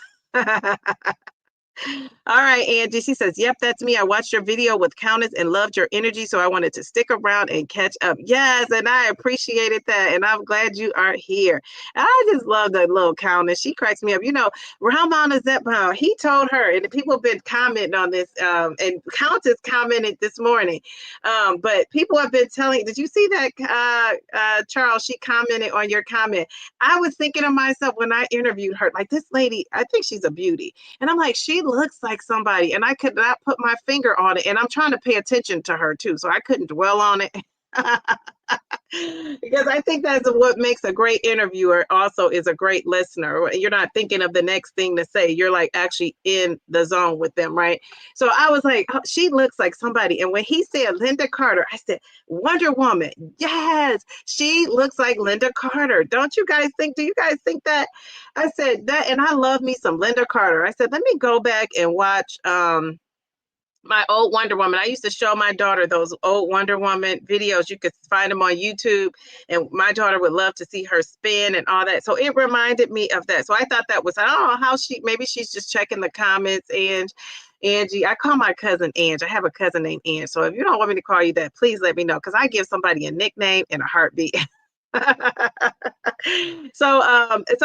All right, Angie. She says, yep, that's me. I watched your video with Countess and loved your energy, so I wanted to stick around and catch up. Yes, and I appreciated that, and I'm glad you are here. I just love that little Countess. She cracks me up. Rahman Zepbound, he told her, and people have been commenting on this, and Countess commented this morning, but people have been telling, did you see that, Charles? She commented on your comment. I was thinking of myself when I interviewed her, like, this lady, I think she's a beauty. And I'm like, she looks like somebody, and I could not put my finger on it. And I'm trying to pay attention to her too, so I couldn't dwell on it. Because I think that's what makes a great interviewer, also is a great listener. You're not thinking of the next thing to say. You're like actually in the zone with them, right? So I was like, oh, she looks like somebody. And when he said Linda Carter, I said, Wonder Woman. Yes, she looks like Linda Carter. Don't you guys think? Do you guys think that? I said that, and I love me some Linda Carter. I said, let me go back and watch my old Wonder Woman. I used to show my daughter those old Wonder Woman videos. You could find them on YouTube, and my daughter would love to see her spin and all that. So it reminded me of that. So I thought that was, I don't know how maybe she's just checking the comments. And Angie, I call my cousin Ange. I have a cousin named Ange. So if you don't want me to call you that, please let me know, because I give somebody a nickname in a heartbeat. So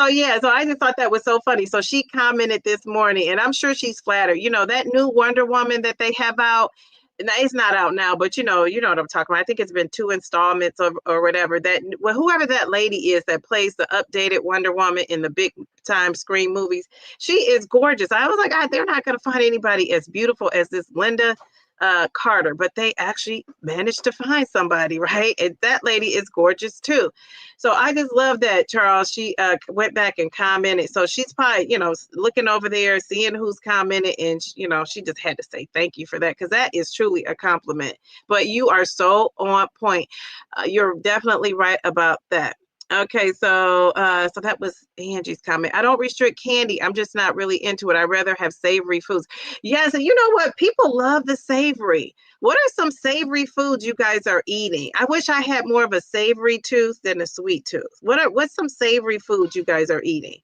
yeah, so I just thought that was so funny. So she commented this morning, and I'm sure she's flattered. That new Wonder Woman that they have out, it's not out now, but you know what I'm talking about. I think it's been 2 installments or whatever. Whoever that lady is that plays the updated Wonder Woman in the big time screen movies, she is gorgeous. I was like, God, they're not going to find anybody as beautiful as this Linda Carter, but they actually managed to find somebody, right? And that lady is gorgeous too. So I just love that, Charles. She went back and commented. So she's probably, looking over there, seeing who's commented, and she just had to say thank you for that, because that is truly a compliment. But you are so on point. You're definitely right about that. Okay, so that was Angie's comment. I don't restrict candy. I'm just not really into it. I'd rather have savory foods. Yes, and you know what? People love the savory. What are some savory foods you guys are eating? I wish I had more of a savory tooth than a sweet tooth. What's some savory foods you guys are eating?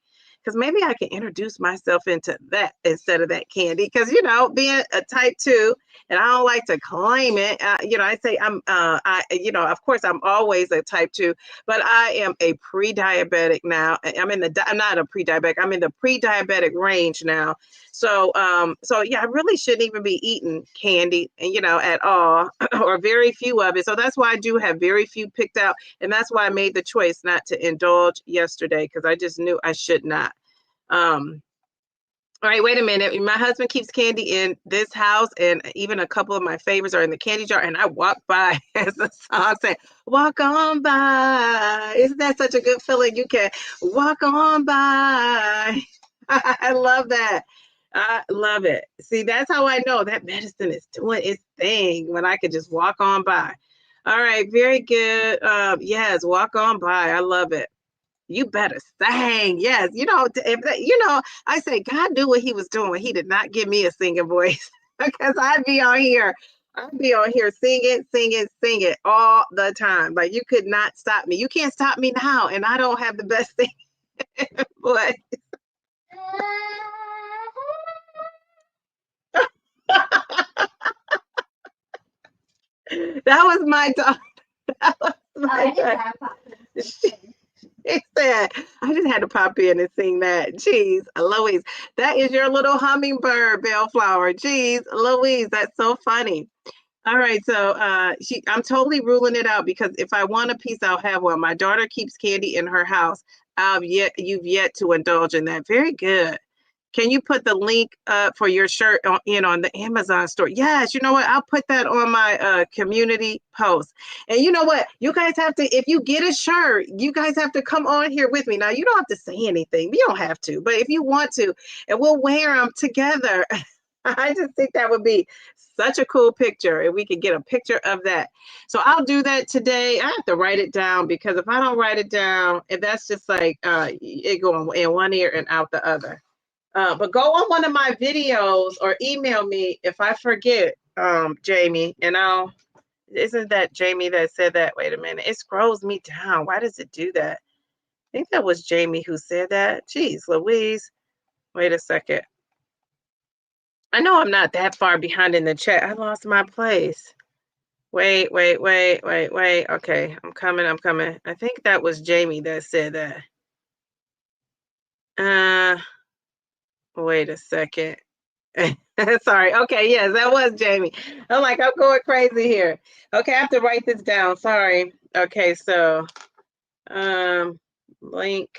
Because maybe I can introduce myself into that instead of that candy. Because, being a type 2, and I don't like to claim it, I say of course, I'm always a type 2, but I am a pre-diabetic now. I'm not a pre-diabetic. I'm in the pre-diabetic range now. So yeah, I really shouldn't even be eating candy, at all, or very few of it. So that's why I do have very few picked out. And that's why I made the choice not to indulge yesterday, because I just knew I should not. All right, wait a minute. My husband keeps candy in this house, and even a couple of my favorites are in the candy jar, and I walk by, as the song said, walk on by. Isn't that such a good feeling? You can walk on by. I love that. I love it. See, that's how I know that medicine is doing its thing, when I could just walk on by. All right, very good. Yes, walk on by. I love it. You better sing. Yes. I say God knew what he was doing when he did not give me a singing voice, because I'd be on here singing all the time. Like, you could not stop me. You can't stop me now. And I don't have the best singing voice. That was my dog. That was my dog. He said, I just had to pop in and sing that. Jeez, Louise, that is your little hummingbird, Bellflower. Jeez, Louise, that's so funny. All right, so I'm totally ruling it out, because if I want a piece, I'll have one. My daughter keeps candy in her house. You've yet to indulge in that. Very good. Can you put the link for your shirt on the Amazon store? Yes, you know what? I'll put that on my community post. And you know what? You guys have to, if you get a shirt, you guys have to come on here with me. Now, you don't have to say anything. You don't have to. But if you want to, and we'll wear them together. I just think that would be such a cool picture if we could get a picture of that. So I'll do that today. I have to write it down because if I don't write it down, if that's just like it going in one ear and out the other. But go on one of my videos or email me if I forget, Jamie, and isn't that Jamie that said that? Wait a minute. It scrolls me down. Why does it do that? I think that was Jamie who said that. Jeez, Louise. Wait a second. I know I'm not that far behind in the chat. I lost my place. Wait. Okay, I'm coming. I think that was Jamie that said that. Wait a second. Sorry. Okay, yes, that was Jamie. I'm like, I'm going crazy here. Okay, I have to write this down. Sorry. Okay, so link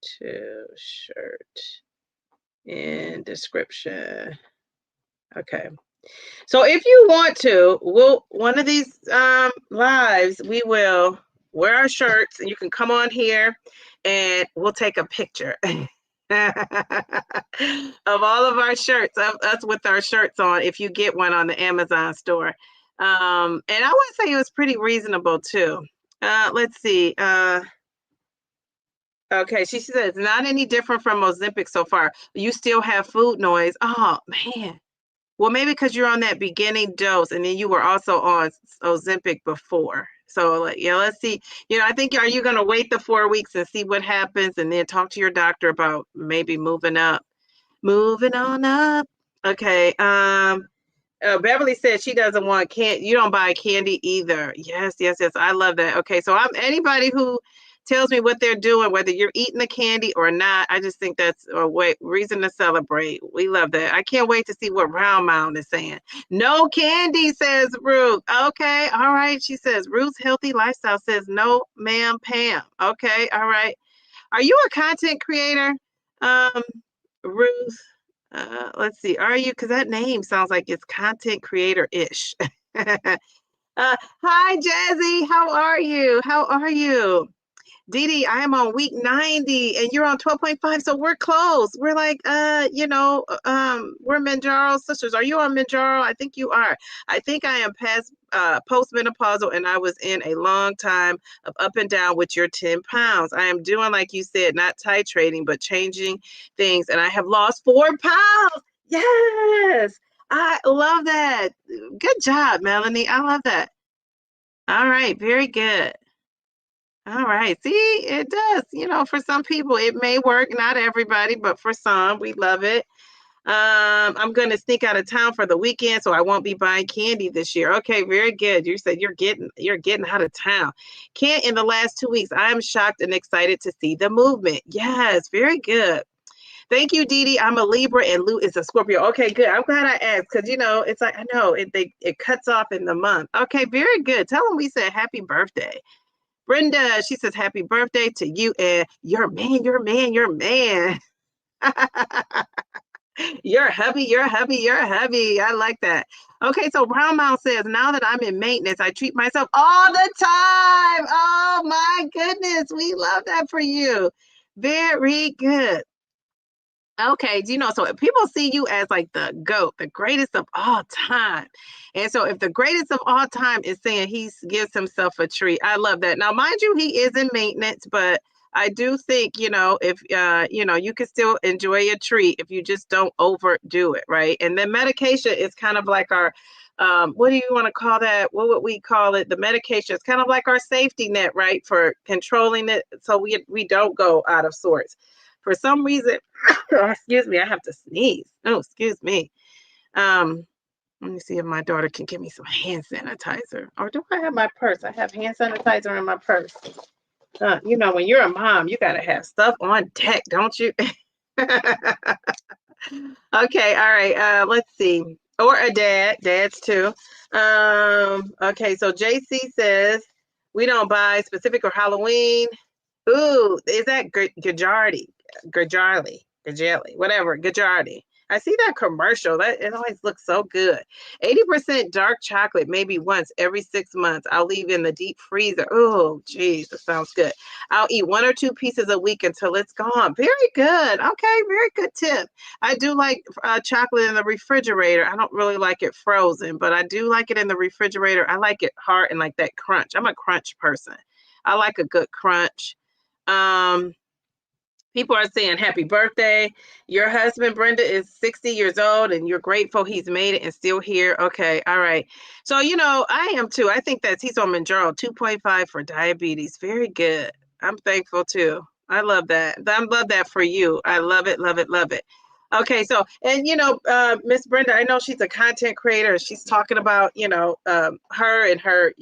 to shirt in description. Okay. So if you want to, one of these lives, we will wear our shirts and you can come on here and we'll take a picture of all of our shirts, of us with our shirts on, if you get one on the Amazon store. And I would say it was pretty reasonable too. Let's see. Okay, she says it's not any different from Ozempic so far. You still have food noise. Oh man. Well, maybe because you're on that beginning dose and then you were also on Ozempic before. So, like, yeah, let's see. I think, are you going to wait the 4 weeks and see what happens and then talk to your doctor about maybe moving up? Moving on up. Okay. Beverly said she doesn't want you don't buy candy either. Yes. I love that. Okay. So anybody who tells me what they're doing, whether you're eating the candy or not, I just think that's a reason to celebrate. We love that. I can't wait to see what Round Mound is saying. No candy, says Ruth. Okay. All right. She says Ruth's healthy lifestyle says no, ma'am, Pam. Okay. All right. Are you a content creator, Ruth? Let's see. Are you? Because that name sounds like it's content creator-ish. Hi, Jazzy. How are you? Dee, I am on week 90 and you're on 12.5, so we're close. We're like, we're Mounjaro sisters. Are you on Mounjaro? I think you are. I think I am past postmenopausal and I was in a long time of up and down with your 10 pounds. I am doing, like you said, not titrating, but changing things, and I have lost 4 pounds. Yes, I love that. Good job, Melanie. I love that. All right, very good. All right. See, it does. For some people, it may work. Not everybody, but for some, we love it. I'm going to sneak out of town for the weekend, so I won't be buying candy this year. Okay, very good. You said you're getting out of town. Can't in the last 2 weeks. I am shocked and excited to see the movement. Yes, very good. Thank you, Dee. I'm a Libra and Lou is a Scorpio. Okay, good. I'm glad I asked because it's like I know it cuts off in the month. Okay, very good. Tell them we said happy birthday. Brenda, she says, happy birthday to you and your man. You're hubby. I like that. Okay, so Brown Mound says, now that I'm in maintenance, I treat myself all the time. Oh my goodness. We love that for you. Very good. Okay, so people see you as like the GOAT, the greatest of all time. And so if the greatest of all time is saying he gives himself a treat, I love that. Now, mind you, he is in maintenance, but I do think, if, you can still enjoy a treat if you just don't overdo it, right? And then medication is kind of like our, what do you want to call that? What would we call it? The medication is kind of like our safety net, right? For controlling it so we don't go out of sorts. For some reason, excuse me, I have to sneeze. Oh, excuse me. Let me see if my daughter can give me some hand sanitizer. Or do I have my purse? I have hand sanitizer in my purse. When you're a mom, you got to have stuff on deck, don't you? Okay, all right. Let's see. Or a dad. Dads too. Okay, so JC says, we don't buy specific or Halloween. Ooh, is that Gajardi? Gajelli, whatever, Gajardi. I see that commercial. That it always looks so good. 80% dark chocolate, maybe once every 6 months. I'll leave in the deep freezer. Oh, geez, that sounds good. I'll eat 1 or 2 pieces a week until it's gone. Very good. Okay, very good tip. I do like chocolate in the refrigerator. I don't really like it frozen, but I do like it in the refrigerator. I like it hard and like that crunch. I'm a crunch person. I like a good crunch. Um, People are saying happy birthday. Your husband, Brenda, is 60 years old and you're grateful he's made it and still here. Okay. All right. So, I am too. I think that he's on Mounjaro 2.5 for diabetes. Very good. I'm thankful too. I love that. I love that for you. I love it, love it, love it. Okay, so and Miss Brenda, I know she's a content creator. She's talking about her and her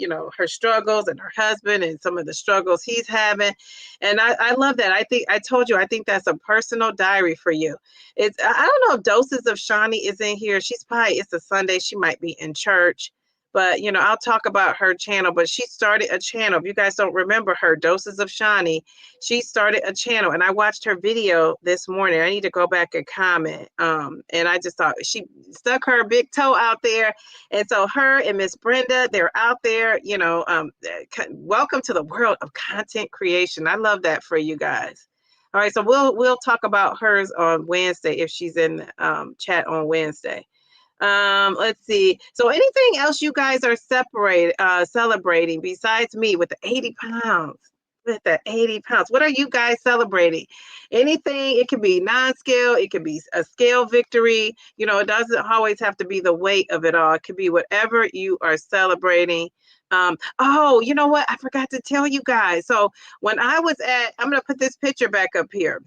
struggles and her husband and some of the struggles he's having, and I love that. I think I told you I think that's a personal diary for you. I don't know if Doses of Shawnee is in here. It's a Sunday. She might be in church. But I'll talk about her channel. But she started a channel. If you guys don't remember her, Doses of Shawnee, she started a channel, and I watched her video this morning. I need to go back and comment. And I just thought she stuck her big toe out there, and so her and Miss Brenda, they're out there. Welcome to the world of content creation. I love that for you guys. All right, so we'll talk about hers on Wednesday if she's in chat on Wednesday. Let's see. So anything else you guys are celebrating besides me with the 80 pounds? With the 80 pounds. What are you guys celebrating? Anything, it can be non-scale, it can be a scale victory. It doesn't always have to be the weight of it all. It could be whatever you are celebrating. Oh, you know what? I forgot to tell you guys. So when I'm gonna put this picture back up here.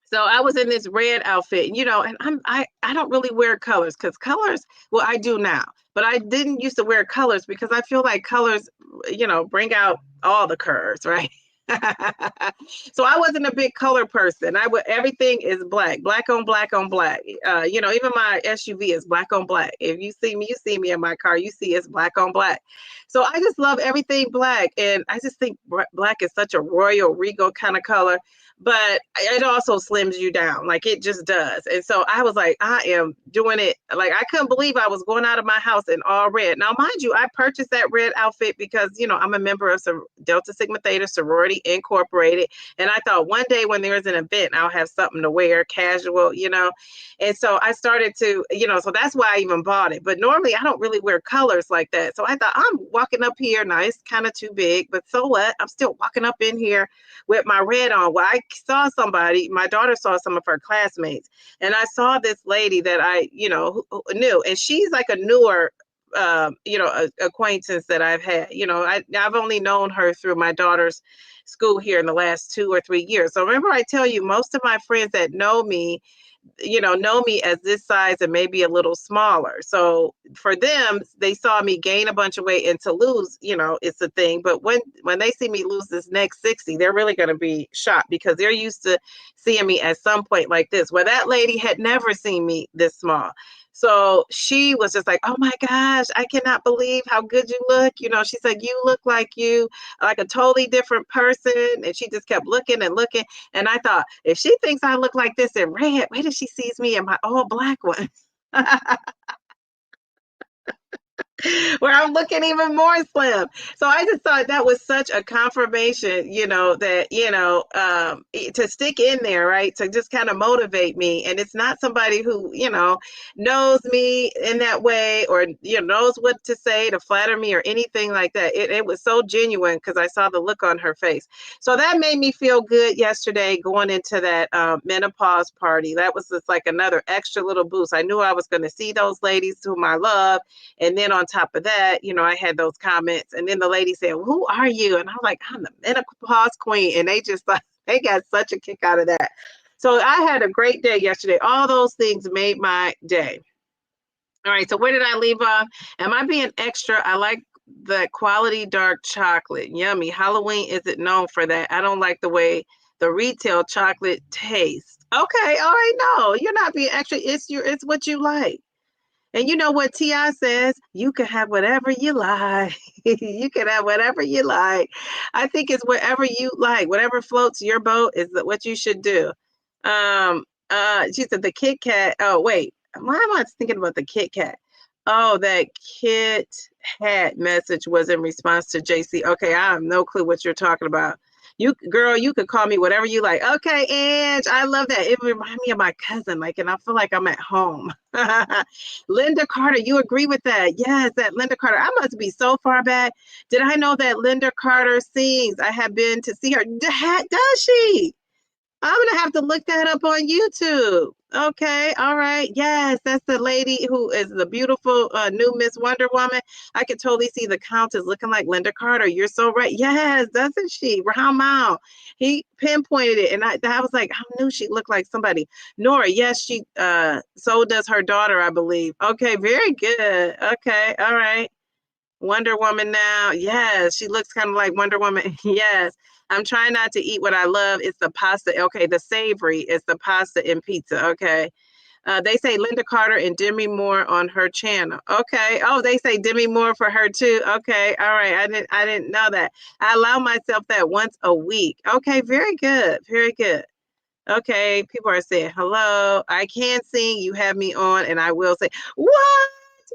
So I was in this red outfit, and I don't really wear colors because colors, well, I do now, but I didn't used to wear colors because I feel like colors, bring out all the curves, right? So I wasn't a big color person. Everything is black on black on black. Even my SUV is black on black. If you see me in my car, you see it's black on black. So I just love everything black, and I just think black is such a royal, regal kind of color. But it also slims you down, like it just does. And so I was like, I am doing it. Like I couldn't believe I was going out of my house in all red. Now, mind you, I purchased that red outfit because, I'm a member of some Delta Sigma Theta Sorority Incorporated. And I thought one day when there's an event, I'll have something to wear, casual, And so I started to, so that's why I even bought it. But normally I don't really wear colors like that. So I thought I'm walking up here. Now it's kind of too big, but so what? I'm still walking up in here with my red on. Well, I saw somebody, my daughter saw some of her classmates, and I saw this lady that I, who knew, and she's like a newer, acquaintance that I've had. I've only known her through my daughter's school here in the last 2 or 3 years. So remember, I tell you, most of my friends that know me as this size and maybe a little smaller. So for them, they saw me gain a bunch of weight and to lose, it's a thing. But when they see me lose this next 60, they're really going to be shocked because they're used to seeing me at some point like this, where that lady had never seen me this small. So she was just like, oh my gosh, I cannot believe how good you look. She's like, you look like a totally different person. And she just kept looking and looking. And I thought, if she thinks I look like this in red, wait till she sees me in my all black one. Where I'm looking even more slim. So I just thought that was such a confirmation, that, to stick in there, right? To just kind of motivate me. And it's not somebody who, knows me in that way or, knows what to say to flatter me or anything like that. It was so genuine because I saw the look on her face. So that made me feel good yesterday going into that menopause party. That was just like another extra little boost. I knew I was going to see those ladies whom I love. And then on top of that, I had those comments, and then the lady said, well, who are you? And I'm like, I'm the menopause queen. And they just thought they got such a kick out of that. So I had a great day yesterday. All those things made my day. All right. So where did I leave off? Am I being extra? I like the quality dark chocolate. Yummy. Halloween isn't known for that. I don't like the way the retail chocolate tastes. Okay. All right. No, you're not being extra. It's what you like. And you know what T.I. says? You can have whatever you like. You can have whatever you like. I think it's whatever you like. Whatever floats your boat is what you should do. She said the Kit Kat. Oh, wait. Why am I thinking about the Kit Kat? Oh, that Kit Hat message was in response to JC. Okay, I have no clue what you're talking about. You girl, you could call me whatever you like. Okay, Ange, I love that. It reminds me of my cousin, like, and I feel like I'm at home. Linda Carter, you agree with that? Yes, that Linda Carter. I must be so far back. Did I know that Linda Carter sings? I have been to see her. Does she? I'm gonna have to look that up on YouTube. Okay, all right. Yes, that's the lady who is the beautiful new Miss Wonder Woman. I could totally see the Countess looking like Linda Carter. You're so right. Yes, doesn't she? Rahm Mal. He pinpointed it, and I was like, I knew she looked like somebody. Nora, yes, she. So does her daughter, I believe. Okay, very good. Okay, all right. Wonder Woman now. Yes, she looks kind of like Wonder Woman. Yes. I'm trying not to eat what I love. It's the pasta. Okay, the savory is the pasta and pizza. Okay. They say Linda Carter and Demi Moore on her channel. Okay. Oh, they say Demi Moore for her too. Okay. All right. I didn't know that. I allow myself that once a week. Okay, very good. Very good. Okay, people are saying hello. I can sing. You have me on, and I will say, what?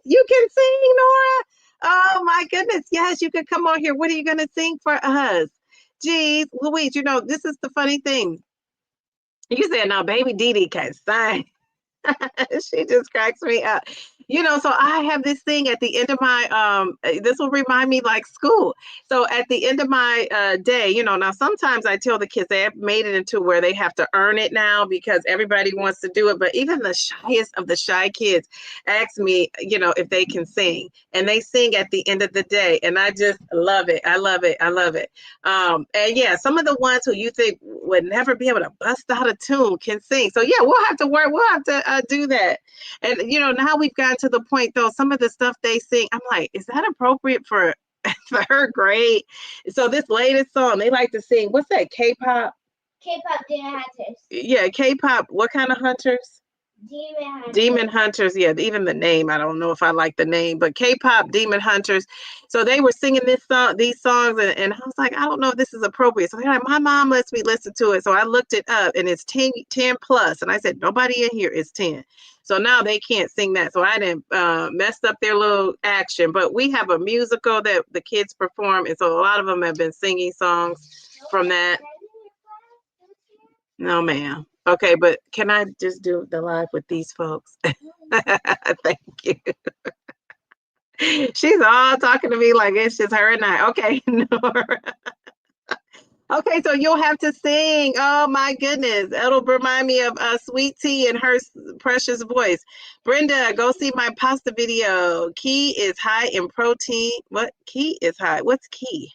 You can sing, Nora? Oh my goodness. Yes, you could come on here. What are you gonna sing for us? Geez, Louise, this is the funny thing. You said now baby Dee can sing. She just cracks me up. So I have this thing at the end of my this will remind me like school. So at the end of my day, now sometimes I tell the kids they have made it into where they have to earn it now because everybody wants to do it. But even the shyest of the shy kids ask me, if they can sing. And they sing at the end of the day. And I just love it. I love it. I love it. And yeah, some of the ones who you think would never be able to bust out a tune can sing. So yeah, we'll have to work. We'll have to do that. And now we've gotten to the point though. Some of the stuff they sing, I'm like, is that appropriate for for her grade? So this latest song, they like to sing. What's that? K-pop. K-pop Demon Hunters. Yeah, K-pop. What kind of hunters? Demon Hunters. Demon Hunters. Yeah, even the name. I don't know if I like the name, but K-pop Demon Hunters. So they were singing these songs, and I was like, I don't know if this is appropriate. So they're like, my mom lets me listen to it. So I looked it up, and it's 10 plus. And I said, nobody in here is 10. So now they can't sing that. So I didn't messed up their little action. But we have a musical that the kids perform, and so a lot of them have been singing songs from that. No, ma'am. Okay, but can I just do the live with these folks? Thank you. She's all talking to me like it's just her and I. Okay, Nora. Okay, so you'll have to sing. Oh my goodness. It'll remind me of Sweet Tea and her precious voice. Brenda, go see my pasta video. Key is high in protein. What? Key is high. What's key?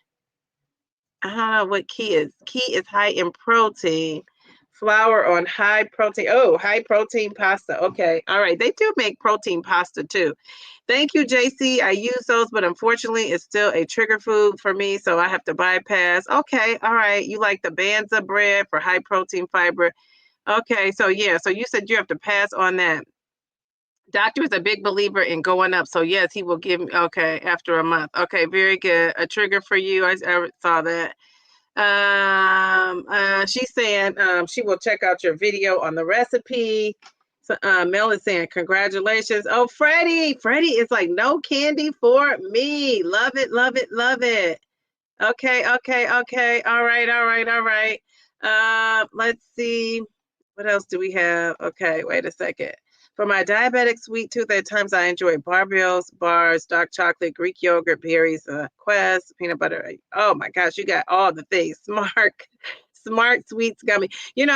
I don't know what key is. Key is high in protein. Flour on high protein. Oh, high protein pasta. Okay. All right. They do make protein pasta too. Thank you, JC. I use those, but unfortunately, it's still a trigger food for me, so I have to bypass. Okay. All right. You like the Banza bread for high protein fiber. Okay. So, yeah. So you said you have to pass on that. Doctor is a big believer in going up. So, yes, he will give me. Okay. After a month. Okay. Very good. A trigger for you. I saw that. She's saying she will check out your video on the recipe. So, Mel is saying congratulations. Oh, Freddie is like no candy for me. Love it, love it, love it. Okay. All right. Let's see. What else do we have? Okay, wait a second. For my diabetic sweet tooth, at times I enjoy barbells, bars, dark chocolate, Greek yogurt, berries, Quest, peanut butter. Oh my gosh, you got all the things. Smart sweets gummy. And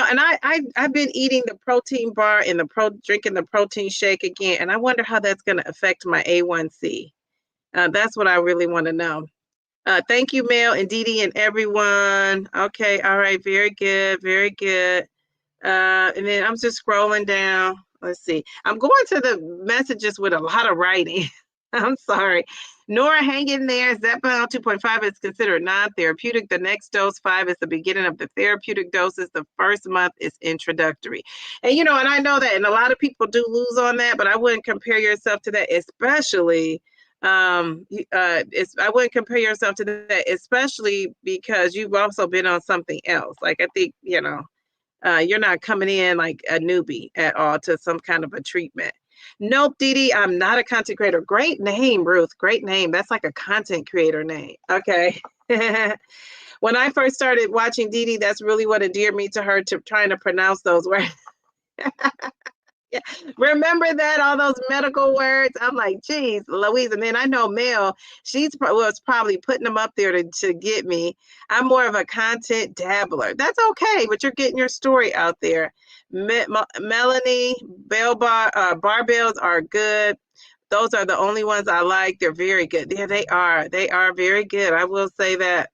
I've been eating the protein bar and drinking the protein shake again, and I wonder how that's going to affect my A1C. That's what I really want to know. Thank you, Mel and Dee Dee and everyone. Okay, all right, very good, very good. And then I'm just scrolling down. Let's see. I'm going to the messages with a lot of writing. I'm sorry. Nora, hang in there. Zepbound 2.5 is considered non-therapeutic. The next dose 5 is the beginning of the therapeutic doses. The first month is introductory. And, and I know that, and a lot of people do lose on that, but I wouldn't compare yourself to that, especially I wouldn't compare yourself to that, especially because you've also been on something else. Like, I think, You're not coming in like a newbie at all to some kind of a treatment. Nope, Dee, I'm not a content creator. Great name, Ruth. Great name. That's like a content creator name. Okay. When I first started watching Dee, that's really what endeared me to her, to trying to pronounce those words. Yeah. Remember that, all those medical words? I'm like, geez, Louise. And then I know Mel, was probably putting them up there to get me. I'm more of a content dabbler. That's okay, but you're getting your story out there. Melanie, barbells are good. Those are the only ones I like. They're very good. Yeah, they are. They are very good. I will say that.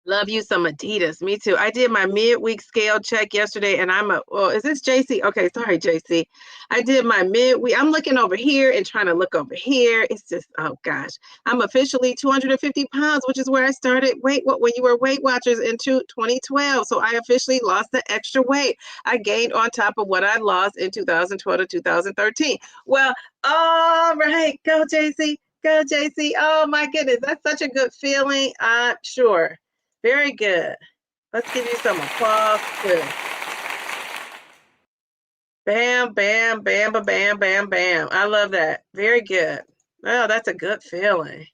Love you some Adidas. Me too. I did my midweek scale check yesterday, and is this JC? Okay, sorry, JC. I did my midweek. I'm looking over here and trying to look over here. It's just, oh gosh. I'm officially 250 pounds, which is where I started when you were Weight Watchers in 2012. So I officially lost the extra weight I gained on top of what I lost in 2012 to 2013. Well, all right. Go, JC. Go, JC. Oh my goodness. That's such a good feeling. Sure. Very good. Let's give you some applause too. Bam, bam, bam, bam, bam, bam. I love that. Very good. Oh, that's a good feeling.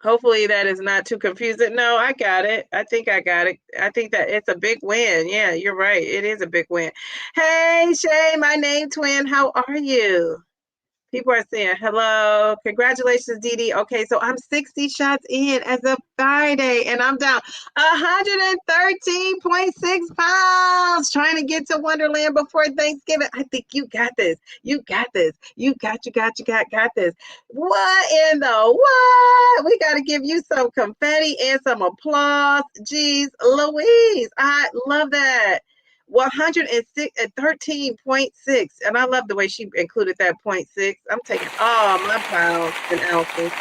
Hopefully that is not too confusing. No, I got it. I think I got it. I think that it's a big win. Yeah, you're right. It is a big win. Hey, Shay, my name twin. How are you? People are saying hello. Congratulations, Dee. Okay, so I'm 60 shots in as of Friday, and I'm down 113.6 pounds trying to get to Wonderland before Thanksgiving. I think you got this. You got this. You got this. What in the what? We got to give you some confetti and some applause. Jeez, Louise, I love that. 113.6, and I love the way she included that 0.6. I'm taking all my pounds and ounces.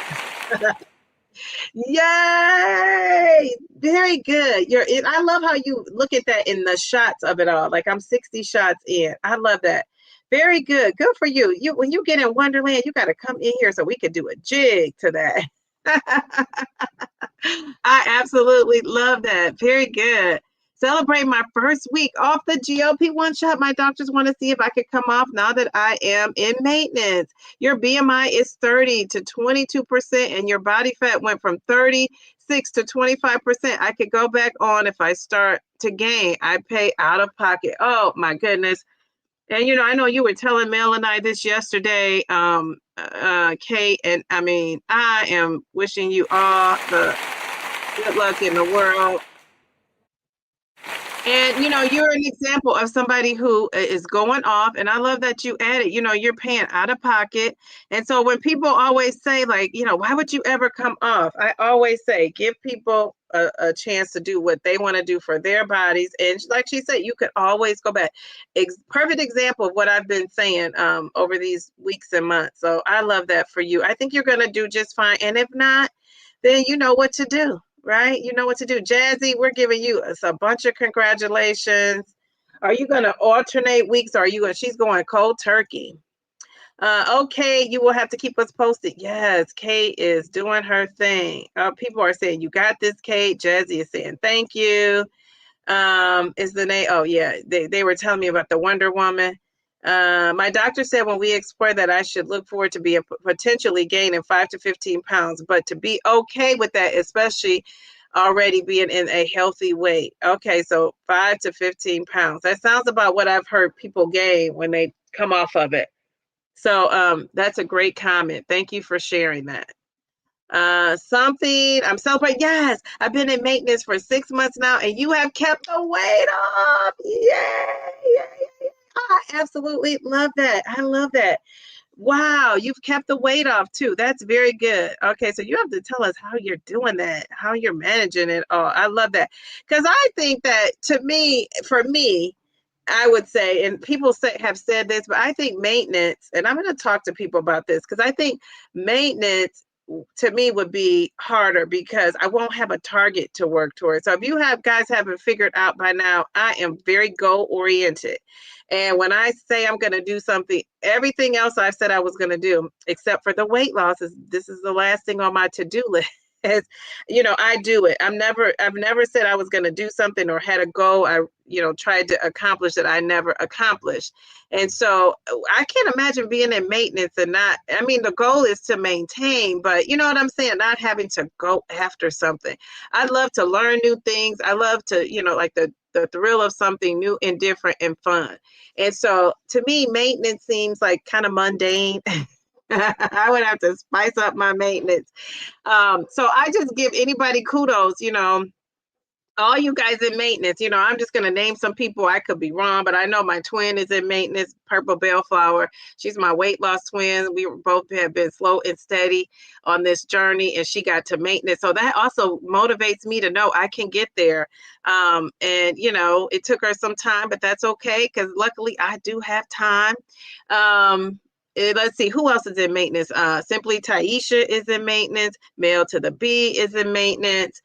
Yay! Very good. I love how you look at that in the shots of it all. Like, I'm 60 shots in. I love that. Very good. Good for you. When you get in Wonderland, you got to come in here so we could do a jig to that. I absolutely love that. Very good. Celebrate my first week off the GLP-1 shot. My doctors want to see if I could come off now that I am in maintenance. Your BMI is 30 to 22%, and your body fat went from 36 to 25%. I could go back on if I start to gain. I pay out of pocket. Oh, my goodness. And, I know you were telling Mel and I this yesterday, Kate, and I am wishing you all the good luck in the world. And, you're an example of somebody who is going off. And I love that you added, you're paying out of pocket. And so when people always say, like, why would you ever come off? I always say, give people a chance to do what they want to do for their bodies. And like she said, you could always go back. Perfect example of what I've been saying over these weeks and months. So I love that for you. I think you're going to do just fine. And if not, then you know what to do. Right? You know what to do. Jazzy, we're giving you a bunch of congratulations. Are you going to alternate weeks? Or she's going cold turkey. Okay, you will have to keep us posted. Yes, Kate is doing her thing. People are saying, you got this, Kate. Jazzy is saying, thank you. Is the name? Oh, yeah. They were telling me about the Wonder Woman. My doctor said when we explore that I should look forward to be potentially gaining 5 to 15 pounds, but to be okay with that, especially already being in a healthy weight. Okay, so 5 to 15 pounds. That sounds about what I've heard people gain when they come off of it. So that's a great comment. Thank you for sharing that. I'm celebrating. Yes, I've been in maintenance for 6 months now, and you have kept the weight off. Yay! I absolutely love that. I love that. Wow, you've kept the weight off too. That's very good. Okay, so you have to tell us how you're doing that, how you're managing it. Oh, I love that. Because I think that for me, I would say, and people have said this, but I think maintenance, and I'm going to talk to people about this, because I think maintenance to me would be harder because I won't have a target to work towards. So if you guys haven't figured out by now, I am very goal oriented. And when I say I'm going to do something, everything else I said I was going to do, except for the weight loss, this is the last thing on my to-do list. I do it. I've never said I was going to do something or had a goal I tried to accomplish that I never accomplished. And so I can't imagine being in maintenance and not, I mean, the goal is to maintain, but you know what I'm saying, not having to go after something. I love to learn new things. I love to, like the thrill of something new and different and fun. And so to me, maintenance seems like kind of mundane. I would have to spice up my maintenance. So I just give anybody kudos, all you guys in maintenance. I'm just going to name some people. I could be wrong, but I know my twin is in maintenance, Purple Bellflower. She's my weight loss twin. We both have been slow and steady on this journey, and she got to maintenance. So that also motivates me to know I can get there. And, it took her some time, but that's okay because luckily I do have time. Let's see, who else is in maintenance? Simply Taisha is in maintenance. Mail to the B is in maintenance.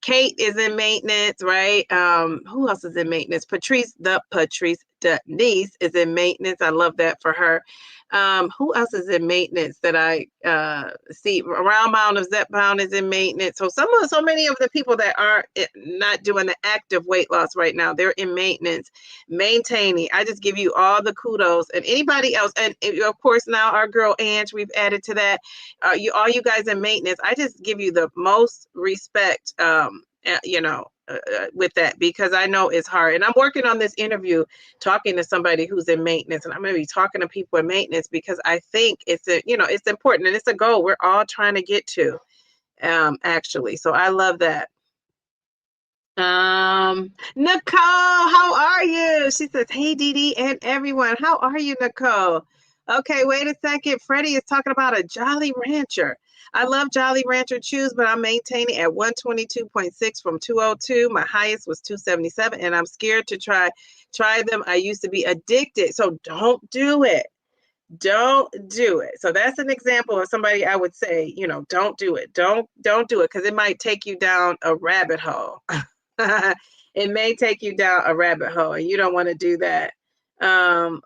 Kate is in maintenance, right? Who else is in maintenance? Patrice Denise is in maintenance. I love that for her. Who else is in maintenance that I see? Around Mound of Zepbound is in maintenance. So so many of the people that are not doing the active weight loss right now, they're in maintenance, maintaining. I just give you all the kudos, and anybody else, and of course now our girl Ange, we've added to that. All you guys in maintenance, I just give you the most respect. With that, because I know it's hard, and I'm working on this interview talking to somebody who's in maintenance, and I'm going to be talking to people in maintenance because I think it's important, and it's a goal we're all trying to get to, actually. So I love that. Nicole, how are you? She says, hey, Dee Dee and everyone. How are you, Nicole? Okay, wait a second. Freddie is talking about a Jolly Rancher. I love Jolly Rancher chews, but I'm maintaining at 122.6 from 202. My highest was 277, and I'm scared to try them. I used to be addicted, so don't do it. Don't do it. So that's an example of somebody I would say, don't do it. Don't do it, because it might take you down a rabbit hole. It may take you down a rabbit hole, and you don't want to do that.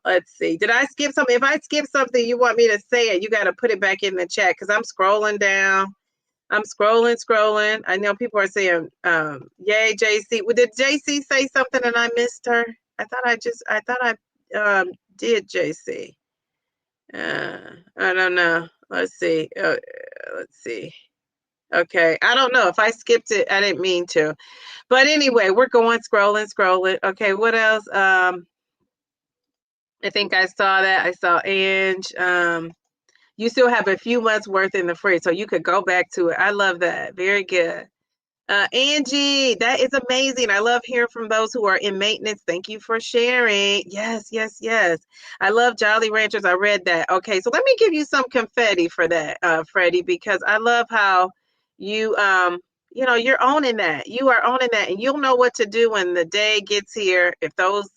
Let's see. Did I skip something? If I skip something, you want me to say it, you got to put it back in the chat, because I'm scrolling down. I'm scrolling. I know people are saying, yay, JC. Well, did JC say something and I missed her? I thought I did, JC. I don't know. Let's see. Let's see. Okay. I don't know. If I skipped it, I didn't mean to. But anyway, we're going scrolling. Okay, what else? I think I saw that. I saw Ange. You still have a few months worth in the fridge, so you could go back to it. I love that. Very good. Angie, that is amazing. I love hearing from those who are in maintenance. Thank you for sharing. Yes. I love Jolly Ranchers. I read that. Okay, so let me give you some confetti for that, Freddie, because I love how you you're owning that. You are owning that, and you'll know what to do when the day gets here. If those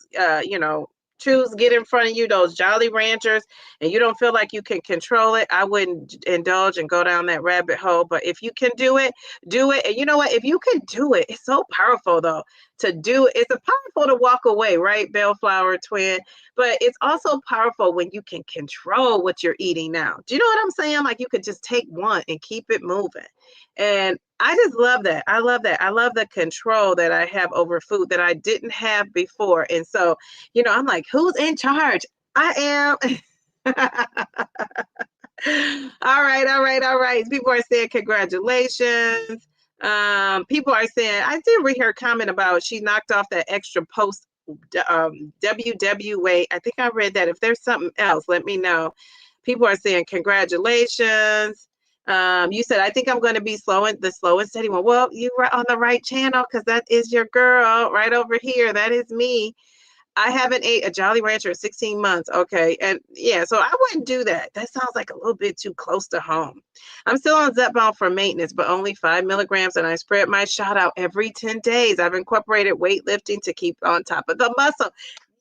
chews get in front of you, those Jolly Ranchers, and you don't feel like you can control it, I wouldn't indulge and go down that rabbit hole. But if you can do it, do it. And you know what? If you can do it, it's so powerful though to do it. It's powerful to walk away, right, Bellflower twin? But it's also powerful when you can control what you're eating now. Do you know what I'm saying? Like you could just take one and keep it moving. And I just love that. I love that. I love the control that I have over food that I didn't have before. And so, I'm like, who's in charge? I am. All right. People are saying congratulations. People are saying, I did read her comment about she knocked off that extra post WW weight. I think I read that. If there's something else, let me know. People are saying congratulations. You said, I think I'm going to be the slow and steady one. Well, you were on the right channel, because that is your girl right over here. That is me. I haven't ate a Jolly Rancher in 16 months. Okay. And yeah, so I wouldn't do that. That sounds like a little bit too close to home. I'm still on Zepbound for maintenance, but only 5 milligrams. And I spread my shot out every 10 days. I've incorporated weightlifting to keep on top of the muscle.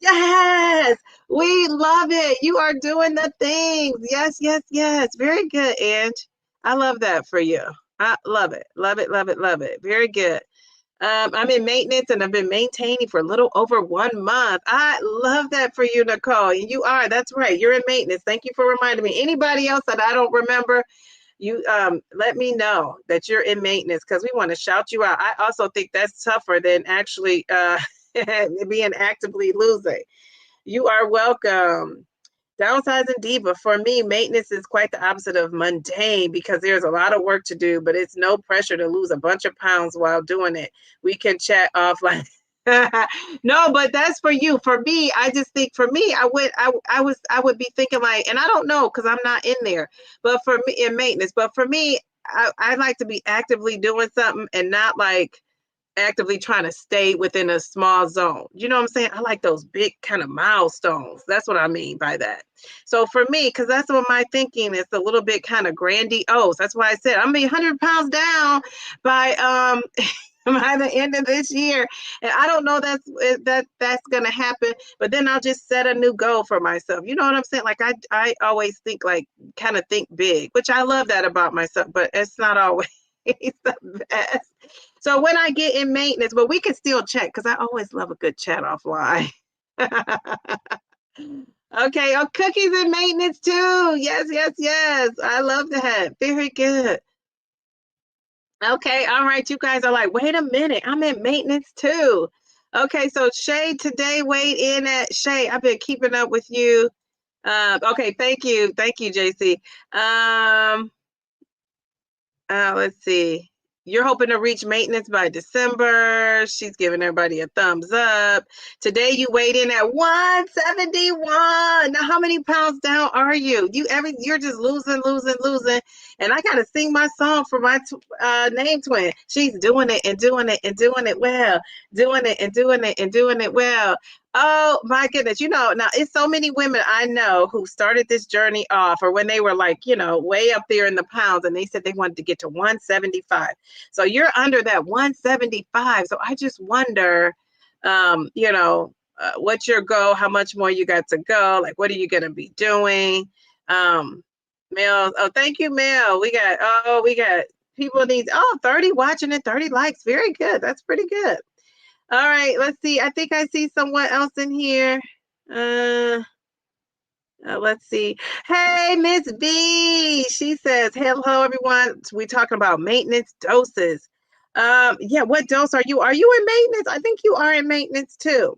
Yes, we love it. You are doing the things. Yes. Very good, Ange. I love that for you. I love it. Very good. I'm in maintenance, and I've been maintaining for a little over 1 month. I love that for you, Nicole. And you are. That's right. You're in maintenance. Thank you for reminding me. Anybody else that I don't remember, you let me know that you're in maintenance because we want to shout you out. I also think that's tougher than actually being actively losing. You are welcome. Downsizing Diva. For me, maintenance is quite the opposite of mundane because there's a lot of work to do, but it's no pressure to lose a bunch of pounds while doing it. We can chat offline. No, but that's for you. For me, I just think for me, I would be thinking like, and I don't know because I'm not in there, but for me in maintenance, but for me, I like to be actively doing something and not like actively trying to stay within a small zone. You know what I'm saying? I like those big kind of milestones. That's what I mean by that. So for me, because that's what my thinking is a little bit kind of grandiose. That's why I said I'm 100 pounds down by by the end of this year. And I don't know that's gonna happen, but then I'll just set a new goal for myself. You know what I'm saying? Like I always think like kind of think big, which I love that about myself, but it's not always the best. So when I get in maintenance, but we can still chat because I always love a good chat offline. Okay, oh, cookies in maintenance too. Yes, yes, yes. I love that. Very good. Okay, all right. You guys are like, wait a minute, I'm in maintenance too. Okay, so Shay today weighed in at Shay. I've been keeping up with you. Okay, thank you, JC. Let's see. You're hoping to reach maintenance by December. She's giving everybody a thumbs up. Today you weighed in at 171. Now, how many pounds down are you? You're just losing, losing, losing. And I gotta sing my song for my name twin. She's doing it and doing it and doing it well, doing it and doing it and doing it well. Oh my goodness. You know, now it's so many women I know who started this journey off or when they were like, you know, way up there in the pounds and they said they wanted to get to 175. So you're under that 175. So I just wonder, you know, what's your goal? How much more you got to go? Like, what are you going to be doing? Mel, oh, thank you, Mel. We got people need, 30 watching and 30 likes. Very good. That's pretty good. All right, let's see. I think I see someone else in here. Let's see. Hey, Miss B. She says, "Hello, everyone. We talking about maintenance doses. Yeah. What dose are you? Are you in maintenance? I think you are in maintenance too.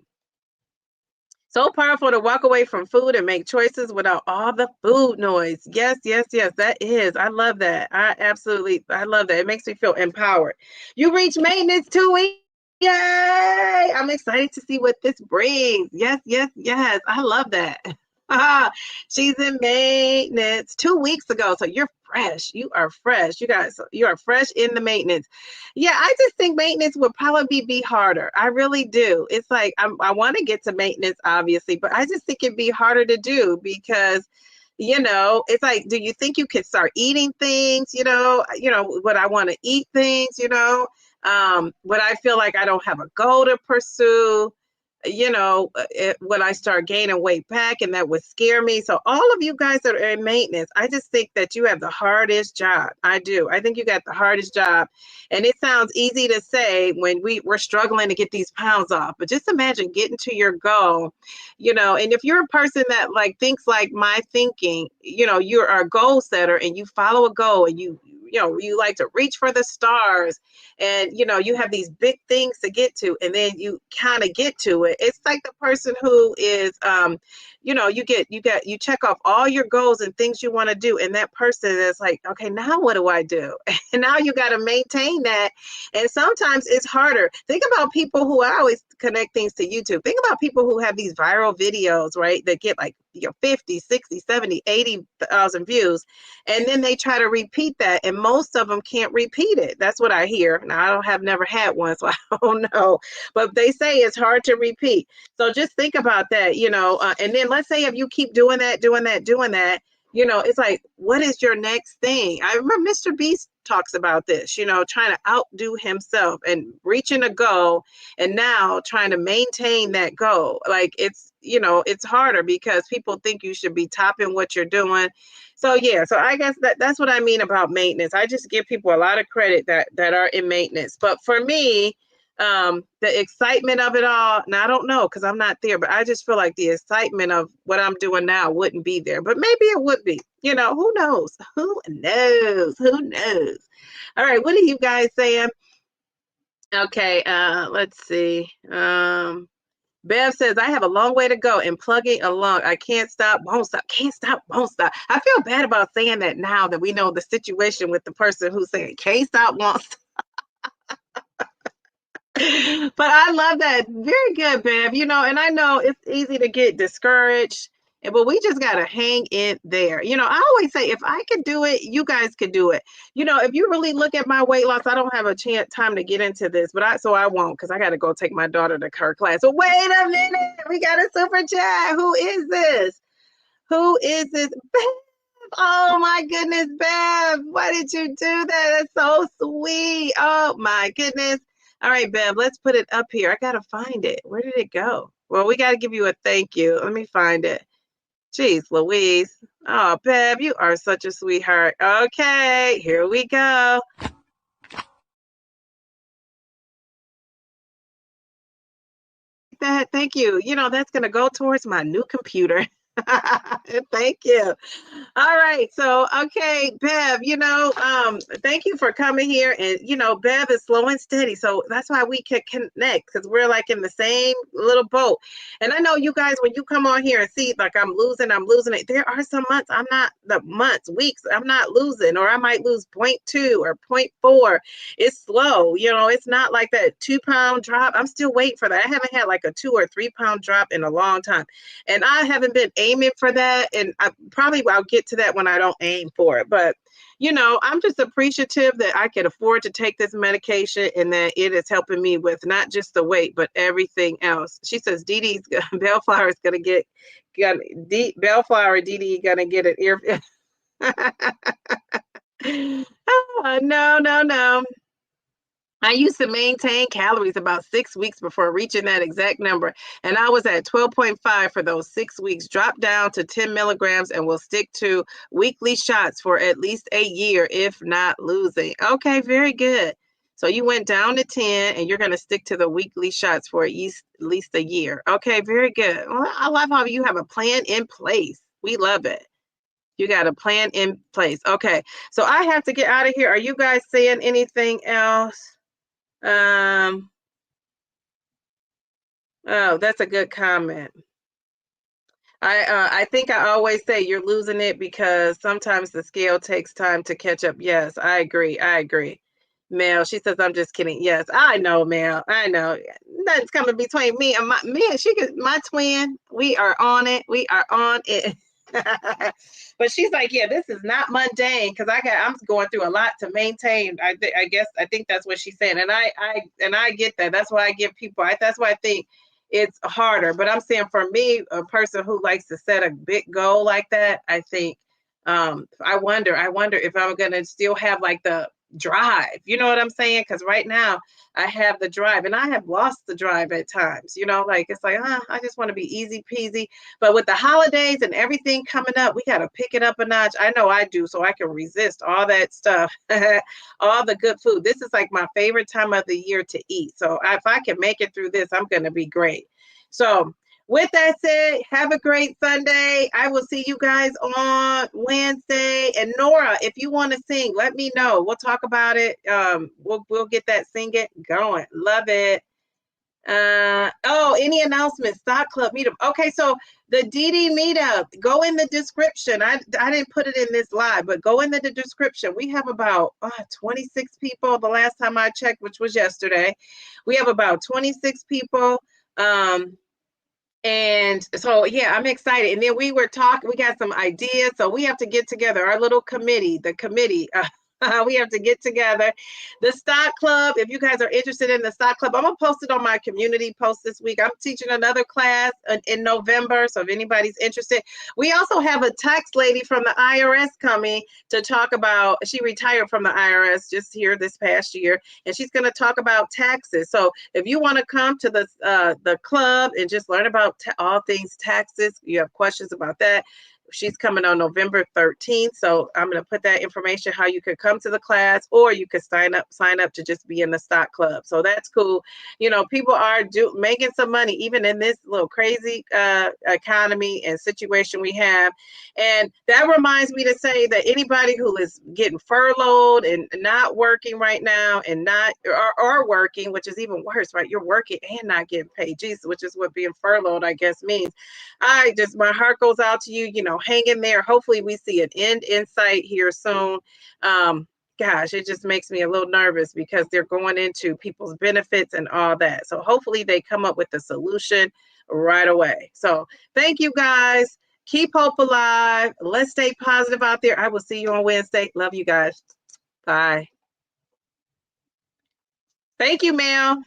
So powerful to walk away from food and make choices without all the food noise. Yes, yes, yes. That is. I love that. I love that. It makes me feel empowered. You reach maintenance 2 weeks. Yay! I'm excited to see what this brings. Yes, yes, yes. I love that. She's in maintenance 2 weeks ago. So you're fresh. You are fresh. You guys, you are fresh in the maintenance. Yeah, I just think maintenance would probably be harder. I really do. It's like I want to get to maintenance, obviously, but I just think it'd be harder to do because, you know, it's like, do you think you could start eating things? Would I want to eat things? Would I feel like I don't have a goal to pursue? When I start gaining weight back, and that would scare me. So all of you guys that are in maintenance, I just think that you have the hardest job. I do. I think you got the hardest job. And it sounds easy to say when we're struggling to get these pounds off, but just imagine getting to your goal, and if you're a person that like thinks like my thinking, you're a goal setter and you follow a goal and you like to reach for the stars and you have these big things to get to and then you kind of get to it. It's like the person who is you check off all your goals and things you want to do, and that person is like, okay, now what do I do? And now you got to maintain that, and sometimes it's harder. Think about people who, I always connect things to YouTube. Think about people who have these viral videos, right, that get like 50, 60, 70, 80,000 views, and then they try to repeat that, and most of them can't repeat it. That's what I hear. Now, never had one, so I don't know, but they say it's hard to repeat. So just think about that, and then let's say if you keep doing that, it's like, what is your next thing? I remember Mr. Beast talks about this, trying to outdo himself and reaching a goal, and now trying to maintain that goal. Like it's harder because people think you should be topping what you're doing. So yeah, so I guess that's what I mean about maintenance. I just give people a lot of credit that are in maintenance. But for me, The excitement of it all. Now I don't know because I'm not there, but I just feel like the excitement of what I'm doing now wouldn't be there. But maybe it would be. You know, who knows? Who knows? Who knows? All right, what are you guys saying? Okay, let's see. Bev says, I have a long way to go and plugging along. I can't stop, won't stop, can't stop, won't stop. I feel bad about saying that now that we know the situation with the person who's saying can't stop, won't stop. But I love that. Very good, Bev. You know, and I know it's easy to get discouraged, but we just got to hang in there. You know, I always say if I could do it, you guys could do it. You know, if you really look at my weight loss, I don't have a time to get into this, but I won't because I got to go take my daughter to her class. So wait a minute. We got a super chat. Who is this? Who is this? Bev. Oh my goodness, Bev. Why did you do that? That's so sweet. Oh my goodness. All right, Bev, let's put it up here. I got to find it. Where did it go? Well, we got to give you a thank you. Let me find it. Jeez, Louise. Oh, Bev, you are such a sweetheart. Okay, here we go. Thank you. You know, that's going to go towards my new computer. Thank you. All right. So, okay, Bev, you know, thank you for coming here. And, you know, Bev is slow and steady. So that's why we can connect because we're like in the same little boat. And I know you guys, when you come on here and see, like, I'm losing it. There are some months weeks, I'm not losing, or I might lose 0.2 or 0.4. It's slow. You know, it's not like that 2-pound drop. I'm still waiting for that. I haven't had like a 2 or 3-pound drop in a long time. And I haven't been aiming for that. And I'll get to that when I don't aim for it. But, you know, I'm just appreciative that I can afford to take this medication and that it is helping me with not just the weight, but everything else. She says, Bellflower is going to get, Bellflower Dee going to get an ear. Oh, no. I used to maintain calories about 6 weeks before reaching that exact number. And I was at 12.5 for those 6 weeks, dropped down to 10 milligrams and will stick to weekly shots for at least a year, if not losing. Okay, very good. So you went down to 10 and you're going to stick to the weekly shots for at least a year. Okay, very good. Well, I love how you have a plan in place. We love it. You got a plan in place. Okay, so I have to get out of here. Are you guys saying anything else? Oh, that's a good comment. I think I always say you're losing it because sometimes the scale takes time to catch up. Yes, I agree. Mel, she says I'm just kidding. Yes, I know, Mel. I know. Nothing's coming between me and my twin. We are on it. We are on it. But she's like, yeah, this is not mundane because I'm going through a lot to maintain. I think that's what she's saying, and I get that. That's why I give people. That's why I think it's harder. But I'm saying for me, a person who likes to set a big goal like that, I think I wonder if I'm gonna still have like the drive. You know what I'm saying? Because right now I have the drive, and I have lost the drive at times. You know, like it's like I just want to be easy peasy. But with the holidays and everything coming up, we got to pick it up a notch. I know I do, so I can resist all that stuff, all the good food. This is like my favorite time of the year to eat. So if I can make it through this, I'm going to be great. So with that said, have a great Sunday. I will see you guys on Wednesday. And Nora, if you want to sing, let me know. We'll talk about it. We'll get that singing going. Love it. Any announcements? Stock Club meetup. Okay, so the DD meetup, go in the description. I didn't put it in this live, but go in the description. We have about 26 people the last time I checked, which was yesterday. We have about 26 people. And so, yeah, I'm excited. And then we got some ideas. So we have to get together, our little committee, we have to get together. The Stock Club, if you guys are interested in the Stock Club, I'm going to post it on my community post this week. I'm teaching another class in November. So if anybody's interested, we also have a tax lady from the IRS coming to talk about, she retired from the IRS just here this past year, and she's going to talk about taxes. So if you want to come to the club and just learn about all things taxes, you have questions about that, She's coming on November 13th. So I'm going to put that information, how you could come to the class, or you could sign up to just be in the stock club. So that's cool. You know, people are making some money, even in this little crazy economy and situation we have. And that reminds me to say that anybody who is getting furloughed and not working right now and not or working, which is even worse, right? You're working and not getting paid. Jesus, which is what being furloughed, I guess, means. My heart goes out to you, you know, hang in there. Hopefully we see an end in sight here soon. Gosh, it just makes me a little nervous because they're going into people's benefits and all that. So hopefully they come up with a solution right away. So thank you guys. Keep hope alive. Let's stay positive out there. I will see you on Wednesday. Love you guys. Bye. Thank you, ma'am.